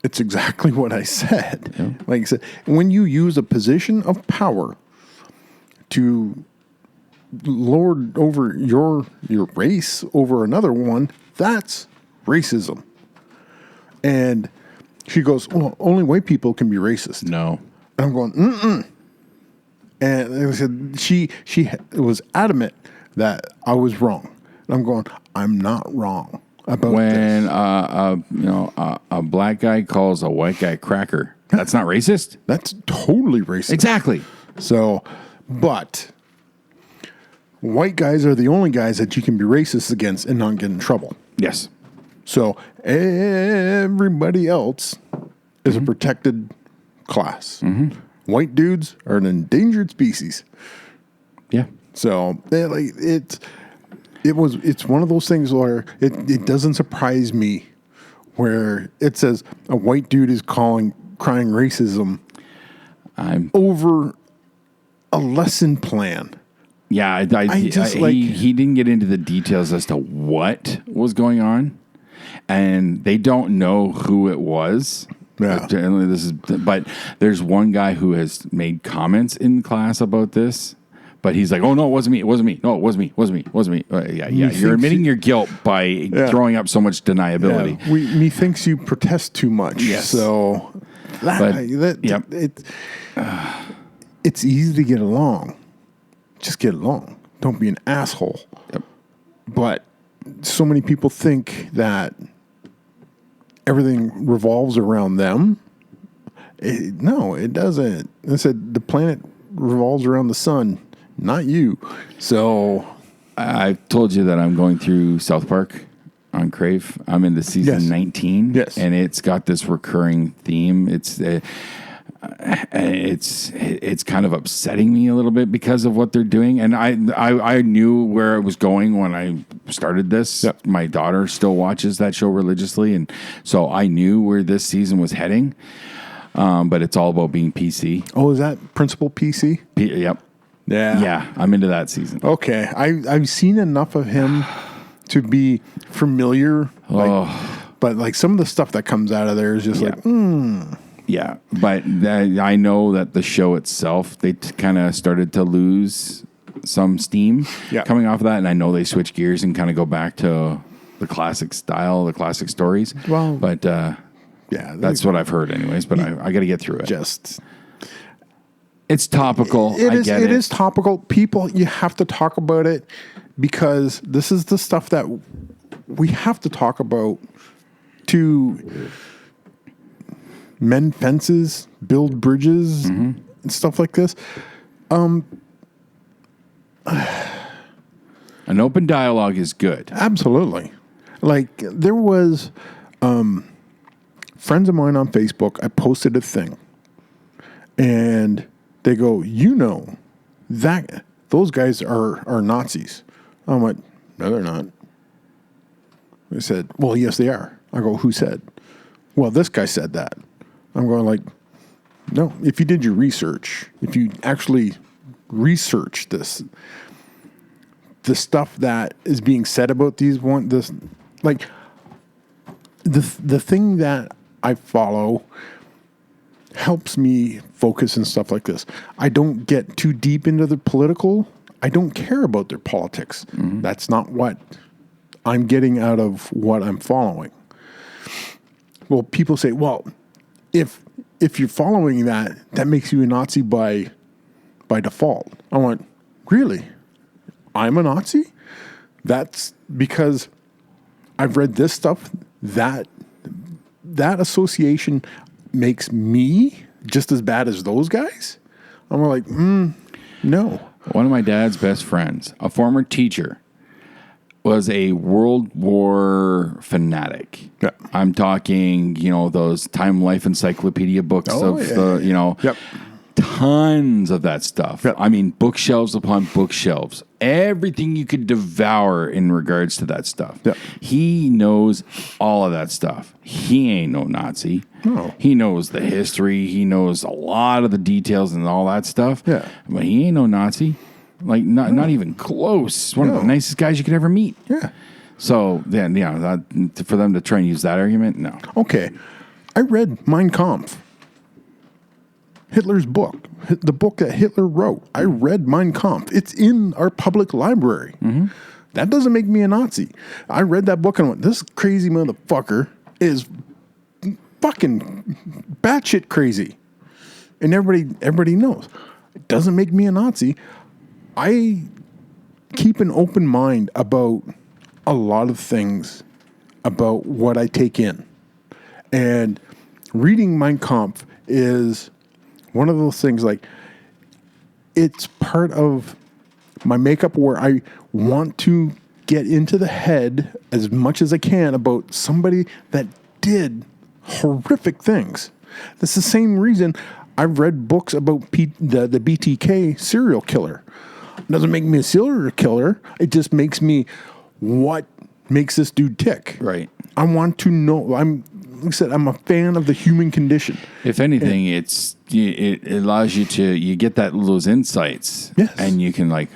it's exactly what I said. Yeah. Like I said, when you use a position of power to lord over your race over another one, that's racism. And she goes, well, only white people can be racist. No. And I'm going, mm-mm. And I said, she was adamant that I was wrong. And I'm going, I'm not wrong. about when this. a black guy calls a white guy cracker. That's not racist. That's totally racist. Exactly. So, but white guys are the only guys that you can be racist against and not get in trouble. Yes. So everybody else is a protected class. White dudes are an endangered species. Yeah. So it's one of those things where it doesn't surprise me where it says a white dude is crying racism over a lesson plan. Yeah, he didn't get into the details as to what was going on, and they don't know who it was. Yeah. But there's one guy who has made comments in class about this, but he's like, "Oh no, it wasn't me. It wasn't me. No, it wasn't me. It wasn't me. It wasn't me." Yeah. You're admitting your guilt by throwing up so much deniability. Yeah. Methinks you protest too much. Yes. So it's easy to get along. Just get along. Don't be an asshole. Yep. But so many people think that everything revolves around them. No, it doesn't. I said the planet revolves around the sun, not you. So I've told you that I'm going through South Park on Crave. I'm in the season 19. Yes. And it's got this recurring theme. It's kind of upsetting me a little bit because of what they're doing. And I knew where it was going when I started this. Yep. My daughter still watches that show religiously. And so I knew where this season was heading. But it's all about being PC. Oh, is that Principal PC? Yep. Yeah. I'm into that season. Okay. I've seen enough of him to be familiar. But like some of the stuff that comes out of there is just Yeah, but I know that the show itself, they kind of started to lose some steam coming off of that, and I know they switch gears and kind of go back to the classic style, the classic stories. Well, but that's what I've heard, anyways. But I got to get through it. It's topical. It is topical. People, you have to talk about it because this is the stuff that we have to talk about to mend fences, build bridges, and stuff like this. An open dialogue is good. Absolutely. Like there was friends of mine on Facebook, I posted a thing and they go, that those guys are Nazis. I'm like, no, they're not. They said, well, yes, they are. I go, who said? Well, this guy said that. I'm going like, no, if you did your research, if you actually research this, the stuff that is being said about the thing that I follow helps me focus and stuff like this. I don't get too deep into the political. I don't care about their politics. That's not what I'm getting out of what I'm following. Well, people say, well, if you're following that makes you a Nazi by default. I went, really? I'm a Nazi? That's because I've read this stuff. That association makes me just as bad as those guys? I'm like, no. One of my dad's best friends, a former teacher, was a World War fanatic. Yeah. I'm talking, those Time Life Encyclopedia books tons of that stuff. Yep. I mean, bookshelves upon bookshelves. Everything you could devour in regards to that stuff. Yep. He knows all of that stuff. He ain't no Nazi. No. He knows the history. He knows a lot of the details and all that stuff. Yeah. But he ain't no Nazi. Like, not even close. One of the nicest guys you could ever meet. Yeah. So, then, for them to try and use that argument, no. Okay. I read Mein Kampf. Hitler's book. The book that Hitler wrote. I read Mein Kampf. It's in our public library. That doesn't make me a Nazi. I read that book and went, this crazy motherfucker is fucking batshit crazy. And everybody knows. It doesn't make me a Nazi. I keep an open mind about a lot of things about what I take in. And reading Mein Kampf is one of those things, like, it's part of my makeup where I want to get into the head as much as I can about somebody that did horrific things. That's the same reason I've read books about the BTK serial killer. It doesn't make me a serial killer. It just makes me, what makes this dude tick? Right. I want to know. Like I said, I'm a fan of the human condition. If anything, it allows you to, you get those insights. Yes. And you can, like,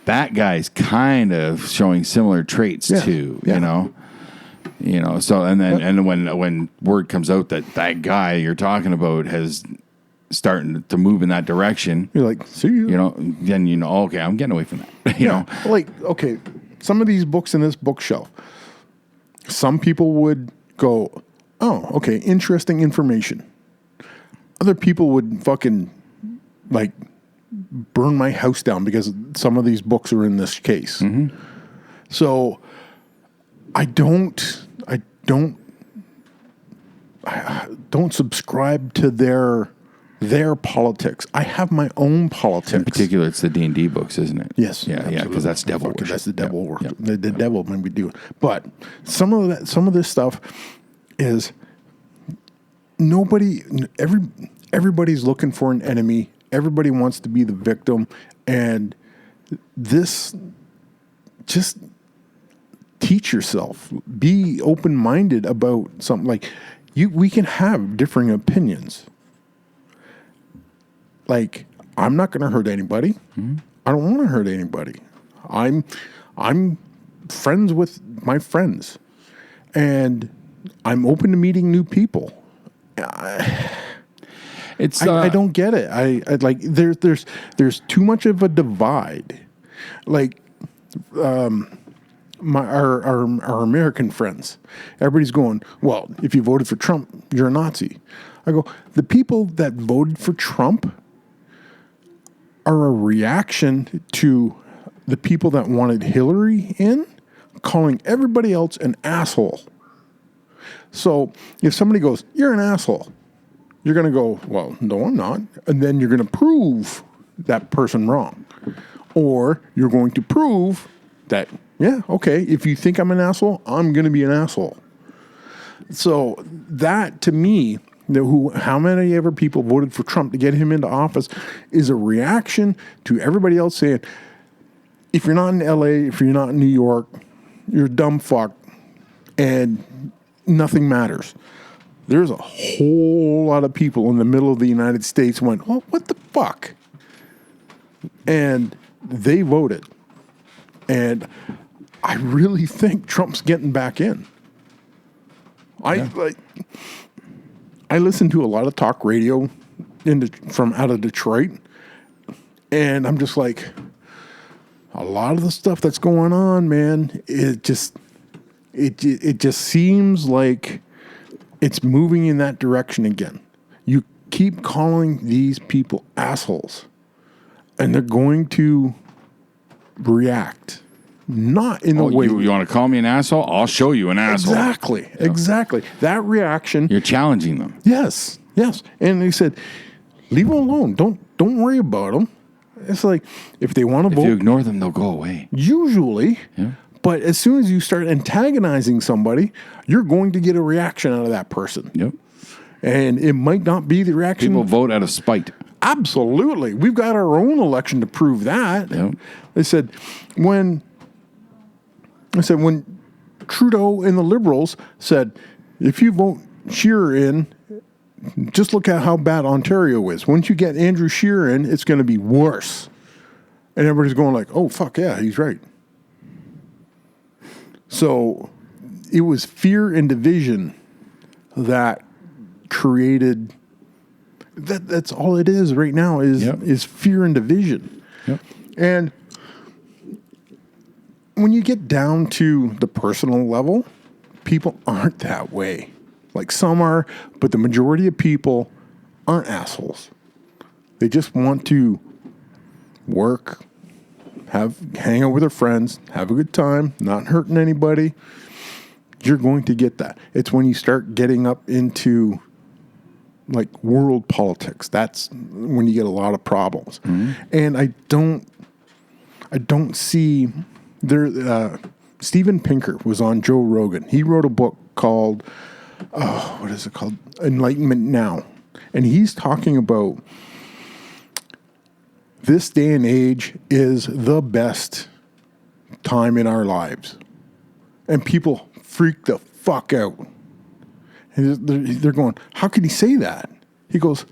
that guy's kind of showing similar traits too, you know? So, and then, and when word comes out that guy you're talking about has starting to move in that direction, You're like, see you. Then okay, I'm getting away from that. you know? Like, okay, some of these books in this bookshelf, some people would go, oh, okay, interesting information. Other people would fucking, like, burn my house down because some of these books are in this case. Mm-hmm. So I don't subscribe to their politics. I have my own politics. In particular, it's the D&D books, isn't it? Yes. Yeah, because that's devil worship. That's the devil work. Yep. The devil made me do it. But some of this stuff is everybody's looking for an enemy. Everybody wants to be the victim, and this, just teach yourself. Be open-minded about something. Like, we can have differing opinions. Like, I'm not going to hurt anybody. Mm-hmm. I don't want to hurt anybody. I'm friends with my friends, and I'm open to meeting new people. I don't get it. I like, there's too much of a divide. Like, our American friends, everybody's going, well, if you voted for Trump, you're a Nazi. I go, the people that voted for Trump are a reaction to the people that wanted Hillary in, calling everybody else an asshole. So if somebody goes, you're an asshole, you're going to go, well, no, I'm not. And then you're going to prove that person wrong. Or you're going to prove that, yeah, okay, if you think I'm an asshole, I'm going to be an asshole. So that, to me, how many ever people voted for Trump to get him into office is a reaction to everybody else saying, if you're not in LA, if you're not in New York, you're a dumb fuck, and nothing matters. There's a whole lot of people in the middle of the United States went, well, what the fuck? And they voted. And I really think Trump's getting back in. I listen to a lot of talk radio from out of Detroit, and I'm just like, a lot of the stuff that's going on, man, it just seems like it's moving in that direction again. You keep calling these people assholes, and they're going to react. Not in a way. You want to call me an asshole? I'll show you an asshole. Exactly. That reaction. You're challenging them. Yes. And they said, leave them alone. Don't worry about them. It's like, if they want to vote. If you ignore them, they'll go away. Usually. Yeah. But as soon as you start antagonizing somebody, you're going to get a reaction out of that person. Yep. And it might not be the reaction. People vote out of spite. Absolutely. We've got our own election to prove that. Yep. They said, when Trudeau and the Liberals said, if you vote Scheer in, just look at how bad Ontario is. Once you get Andrew Scheer in, it's going to be worse. And everybody's going like, oh, fuck yeah, he's right. So it was fear and division that created, that's all it is right now is fear and division. Yep. And when you get down to the personal level, people aren't that way. Like, some are, but the majority of people aren't assholes. They just want to work, hang out with their friends, have a good time, not hurting anybody. you're going to get that. It's when you start getting up into like world politics, that's when you get a lot of problems. And I don't see there. Steven Pinker was on Joe Rogan. He wrote a book called, what is it called? Enlightenment Now. And he's talking about this day and age is the best time in our lives. And people freak the fuck out. And they're going, how can he say that? He goes,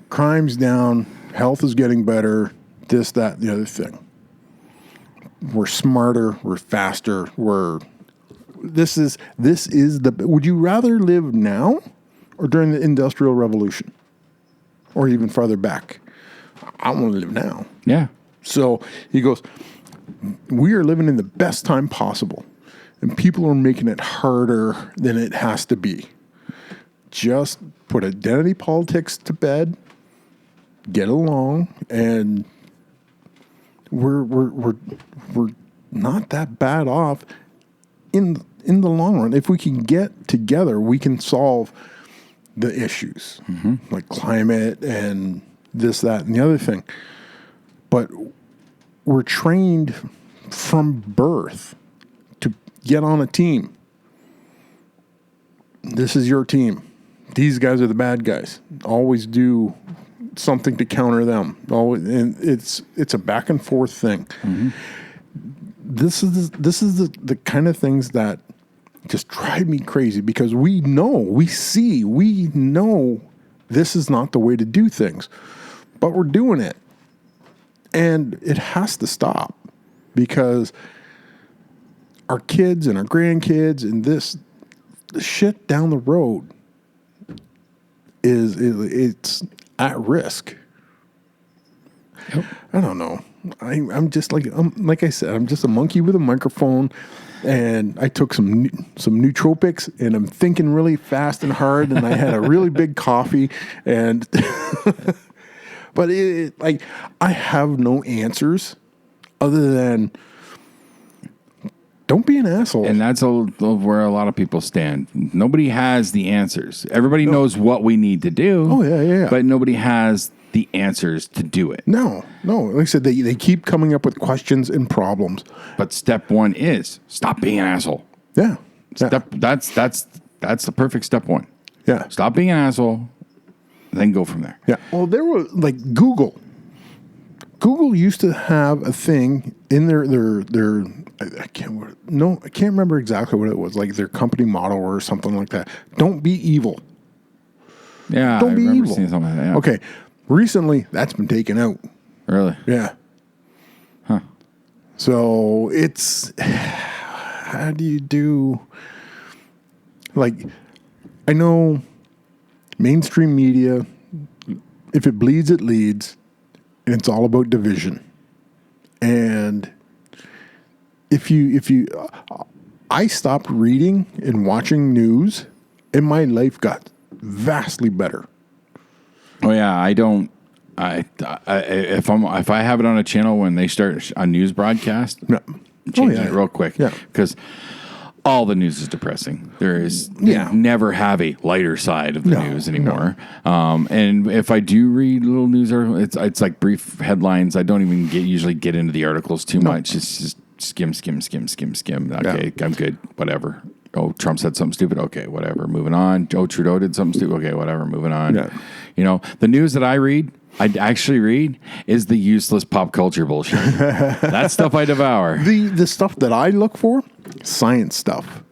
crime's down, health is getting better, this, that, the other thing. We're smarter, we're faster, this is would you rather live now or during the Industrial Revolution? Or even farther back? I want to live now. Yeah. So he goes, we are living in the best time possible. And people are making it harder than it has to be. Just put identity politics to bed, get along, and we're not that bad off in the long run. If we can get together, we can solve the issues like climate and this, that, and the other thing. But we're trained from birth to get on a team. This is your team. These guys are the bad guys. Always do something to counter them. Always, and it's a back and forth thing. This is the kind of things that just drive me crazy, because we know this is not the way to do things, but we're doing it. And it has to stop, because our kids and our grandkids and the shit down the road it's at risk. Yep. I don't know. I'm just like I said, I'm just a monkey with a microphone, and I took some nootropics, and I'm thinking really fast and hard, and I had a really big coffee, and but I have no answers other than don't be an asshole. And that's where a lot of people stand. Nobody has the answers. Everybody knows what we need to do. Oh, yeah. But nobody has the answers to do it. No. Like I said, they keep coming up with questions and problems. But step one is stop being an asshole. Yeah. That's the perfect step one. Yeah. Stop being an asshole, then go from there. Yeah. Well, there were like Google. Google used to have a thing in their I can't remember exactly what it was, like their company motto or something like that. Don't be evil. Yeah, don't be remember evil. seeing something like that. Yeah. Okay, recently that's been taken out. Really? Yeah. Huh. So it's how do you do? Like, I know mainstream media. If it bleeds, it leads. And it's all about division. And I stopped reading and watching news, and my life got vastly better. Oh yeah, if I have it on a channel when they start a news broadcast, changing it real quick, because all the news is depressing. They never have a lighter side of the news anymore. No. And if I do read little news, it's like brief headlines. I don't even usually get into the articles too much. It's just skim. Okay, I'm good. Whatever. Oh, Trump said something stupid. Okay, whatever. Moving on. Oh, Trudeau did something stupid. Okay, whatever. Moving on. Yeah. You know, the news that I actually read is the useless pop culture bullshit. That stuff I devour. The stuff that I look for, science stuff.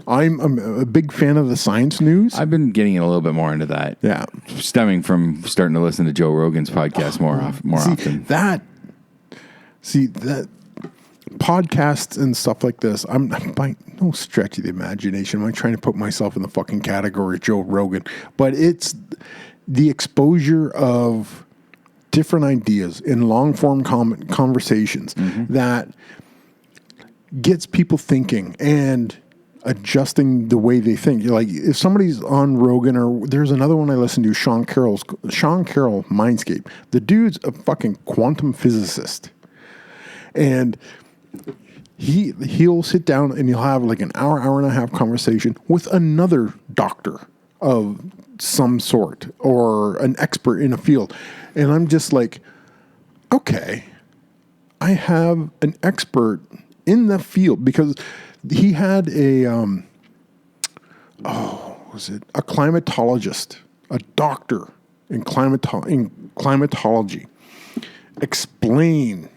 I'm a big fan of the science news. I've been getting a little bit more into that. Yeah. Stemming from starting to listen to Joe Rogan's podcast more often. That podcasts and stuff like this, I'm by no stretch of the imagination. I'm trying to put myself in the fucking category of Joe Rogan, but it's the exposure of different ideas in long form conversations that gets people thinking and adjusting the way they think. Like if somebody's on Rogan, or there's another one I listen to, Sean Carroll Mindscape. The dude's a fucking quantum physicist, and he'll sit down and he'll have like an hour and a half conversation with another doctor of some sort or an expert in a field. And I'm just like, okay, I have an expert in the field, because he had a, was it a climatologist, a doctor in climatology, explain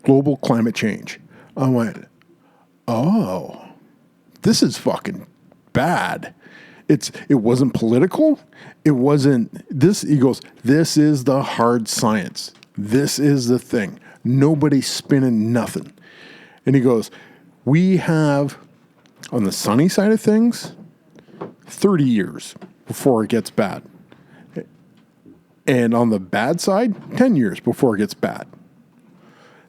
global climate change. I went, oh, this is fucking bad. It wasn't political. It wasn't this. He goes, this is the hard science. This is the thing. Nobody's spinning nothing. And he goes, we have, on the sunny side of things, 30 years before it gets bad. And on the bad side, 10 years before it gets bad.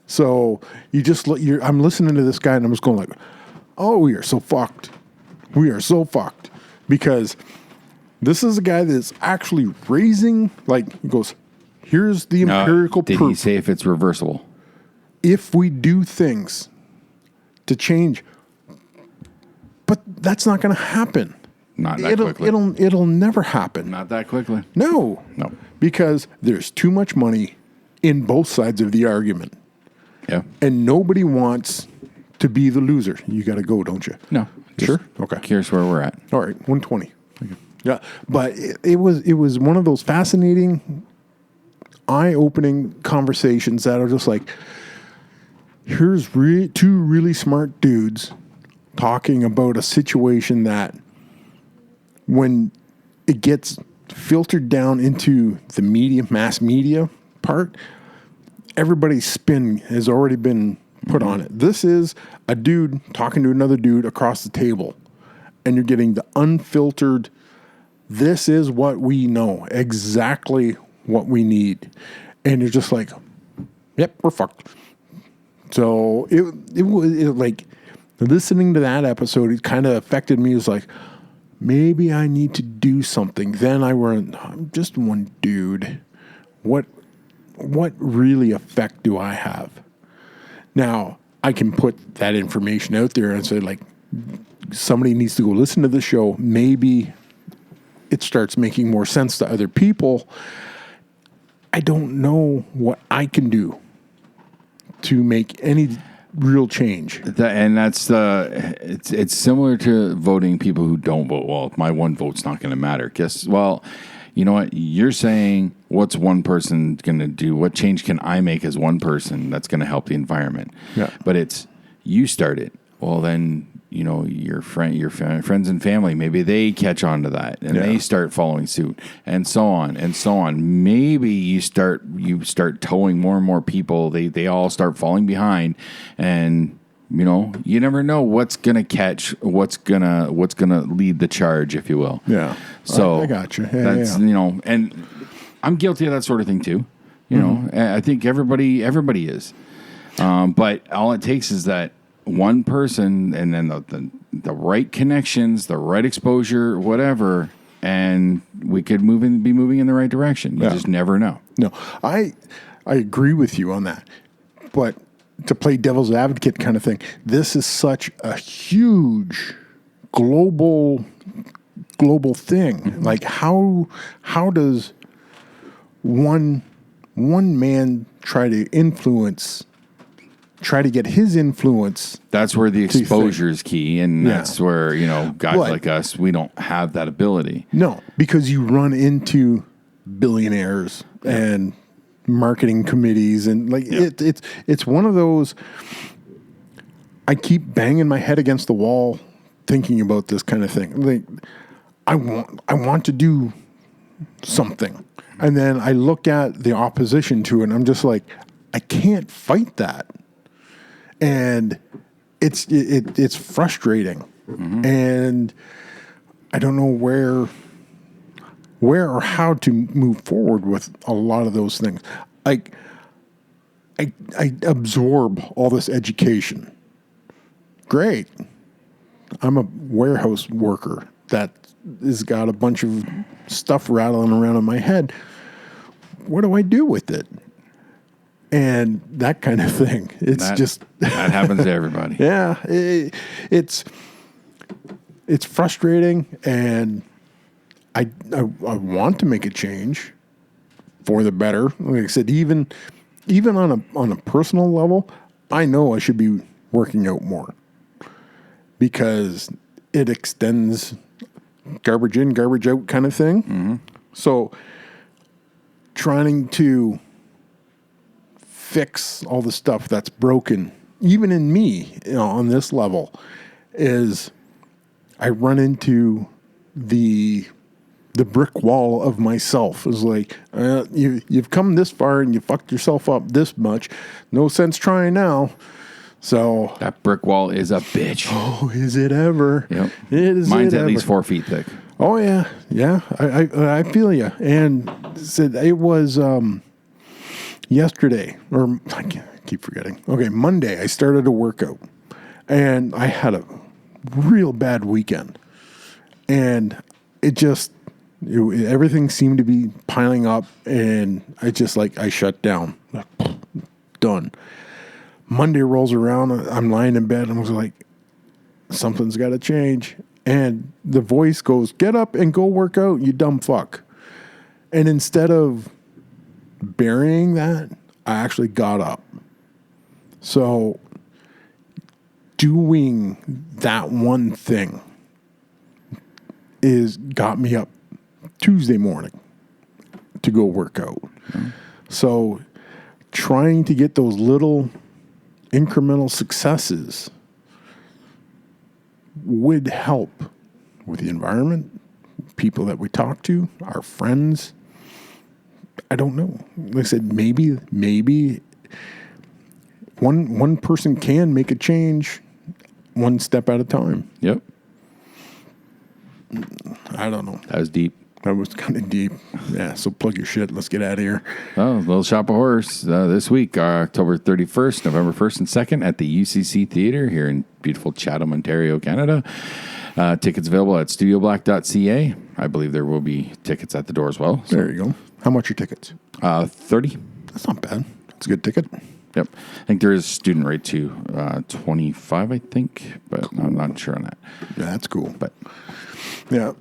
So you just I'm listening to this guy and I'm just going like, oh, we are so fucked. We are so fucked. Because this is a guy that's actually raising, like, he goes, here's the empirical proof. Did he say if it's reversible? If we do things to change, but that's not going to happen. Not that quickly. It'll never happen. Not that quickly. No. Because there's too much money in both sides of the argument. Yeah. And nobody wants to be the loser. You got to go, don't you? No. Sure. Okay. Here's where we're at. All right. 120. Okay. Yeah. But it was one of those fascinating, eye-opening conversations that are just like, here's two really smart dudes talking about a situation that when it gets filtered down into the media, mass media part, everybody's spin has already been put on it. This is a dude talking to another dude across the table, and you're getting the unfiltered, this is what we know, exactly what we need. And you're just like, yep, we're fucked. So it was like, listening to that episode, it kind of affected me. It was like, maybe I need to do something. Then I'm just one dude. What really effect do I have? Now, I can put that information out there and say, like, somebody needs to go listen to the show. Maybe it starts making more sense to other people. I don't know what I can do to make any real change. It's similar to voting people who don't vote. Well, my one vote's not going to matter. Well, you know what? You're saying, what's one person going to do? What change can I make as one person that's going to help the environment? Yeah. But it's, you start it. Well, then, you know, your friends and family, maybe they catch on to that and they start following suit, and so on and so on. Maybe you start towing more and more people. They all start falling behind, and you know, you never know what's gonna catch, what's gonna lead the charge, if you will. Yeah. So I got you. Yeah, that's you know, and I'm guilty of that sort of thing too. You know, I think everybody is, but all it takes is that one person, and then the right connections, the right exposure, whatever, and we could be moving in the right direction. You just never know. No, I agree with you on that. But to play devil's advocate kind of thing, this is such a huge global thing. Mm-hmm. Like how does one man try to get his influence? That's where the exposure is key, and that's where, you know, guys like us, we don't have that ability. No, because you run into billionaires and marketing committees, and like it's one of those. I keep banging my head against the wall thinking about this kind of thing. Like I want to do something, and then I look at the opposition to it, and I'm just like, I can't fight that. And it's frustrating, and I don't know where or how to move forward with a lot of those things. Like I absorb all this education. Great. I'm a warehouse worker that has got a bunch of stuff rattling around in my head. What do I do with it? and that kind of thing. It's that happens to everybody. Yeah, it's frustrating, and I want to make a change for the better. Like I said, even on a personal level, I know I should be working out more because it extends garbage in, garbage out kind of thing. Mm-hmm. So trying to fix all the stuff that's broken, even in me, on this level, is I run into the brick wall of myself. Is like, you've come this far and you fucked yourself up this much. No sense trying now. So that brick wall is a bitch. Oh, is it ever? Yep. Mine's at least 4 feet thick. Oh yeah, yeah. I feel you. And said it was yesterday, or I keep forgetting. Okay, Monday I started a workout, and I had a real bad weekend, and everything seemed to be piling up, and I shut down. Done. Monday rolls around, I'm lying in bed, and I was like, something's got to change. And the voice goes, get up and go work out, you dumb fuck. And instead of burying that, I actually got up. So doing that one thing got me up Tuesday morning to go work out. Mm-hmm. So trying to get those little incremental successes would help with the environment, people that we talk to, our friends. I don't know. Like I said, maybe one person can make a change one step at a time. Yep. I don't know. That was deep. That was kind of deep. Yeah, so plug your shit. Let's get out of here. Oh, Little Shop of Horrors this week, October 31st, November 1st and 2nd at the UCC Theatre here in beautiful Chatham, Ontario, Canada. Tickets available at studioblack.ca. I believe there will be tickets at the door as well. So. There you go. How much are tickets? 30. That's not bad. That's a good ticket. Yep. I think there is student rate too. 25, I think, but I'm not sure on that. Yeah, that's cool. But yeah.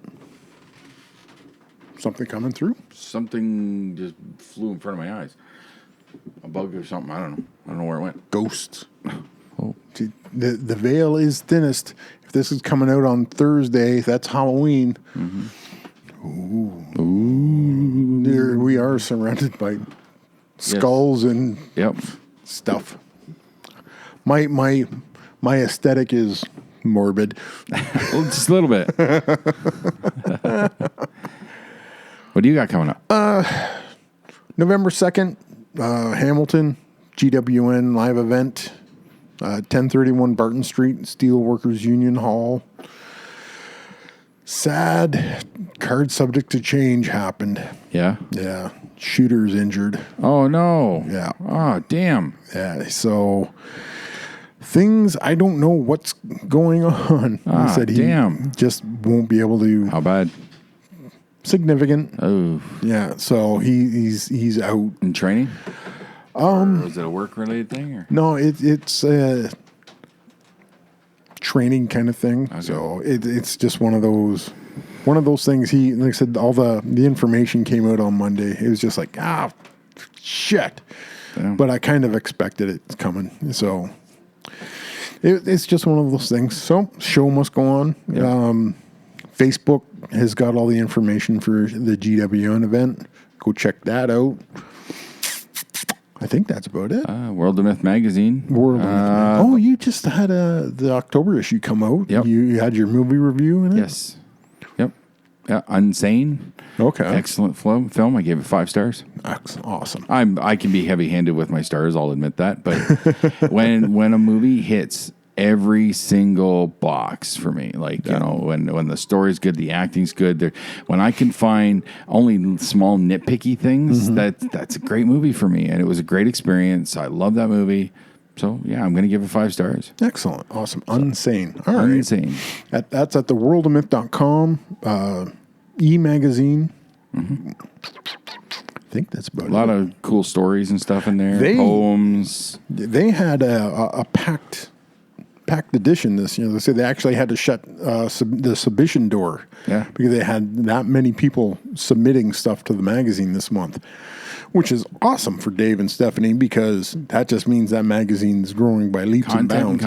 Something coming through? Something just flew in front of my eyes. A bug or something. I don't know. I don't know where it went. Ghosts. Oh. The veil is thinnest. If this is coming out on Thursday, that's Halloween. Mm-hmm. Ooh. There we are, surrounded by skulls and stuff. My aesthetic is morbid. Well, just a little bit. What do you got coming up? November 2nd, Hamilton, GWN live event, 1031 Barton Street, Steelworkers Union Hall. Sad, card subject to change happened. Yeah? Yeah. Shooter's injured. Oh, no. Yeah. Oh, damn. Yeah, so things, I don't know what's going on. He said he just won't be able to. How bad? Significant. Oh. Yeah, so he's out. In training? Or is it a work-related thing? Or? No, it's a training kind of thing. Okay. So it's just one of those things. He, like I said, all the information came out on Monday. It was just like, shit. Damn. But I kind of expected it coming. So it's just one of those things. So show must go on. Yep. Facebook has got all the information for the GWN event. Go check that out. I think that's about it. World of Myth magazine. Oh, you just had the October issue come out. Yep. You had your movie review in it? Yes. Yep. Yeah, Unsane. Okay. Excellent film. I gave it 5 stars. Awesome. I can be heavy-handed with my stars, I'll admit that. But when a movie hits every single box for me, like, you know, when the story's good, the acting's good, when I can find only small nitpicky things, that's a great movie for me. And it was a great experience. I love that movie. So, yeah, I'm going to give it 5 stars. Excellent. Awesome. Unsane. All right. Unsane. That's at theworldofmyth.com, e-magazine. think that's about A lot of cool stories and stuff in there. Poems. They had a packed edition this. They say they actually had to shut the submission door. Yeah. Because they had that many people submitting stuff to the magazine this month, which is awesome for Dave and Stephanie because that just means that magazine's growing by leaps and bounds.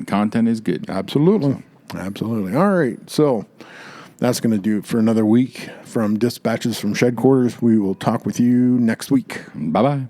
Content is good. Absolutely. All right. So that's going to do it for another week from Dispatches from Shed Quarters. We will talk with you next week. Bye-bye.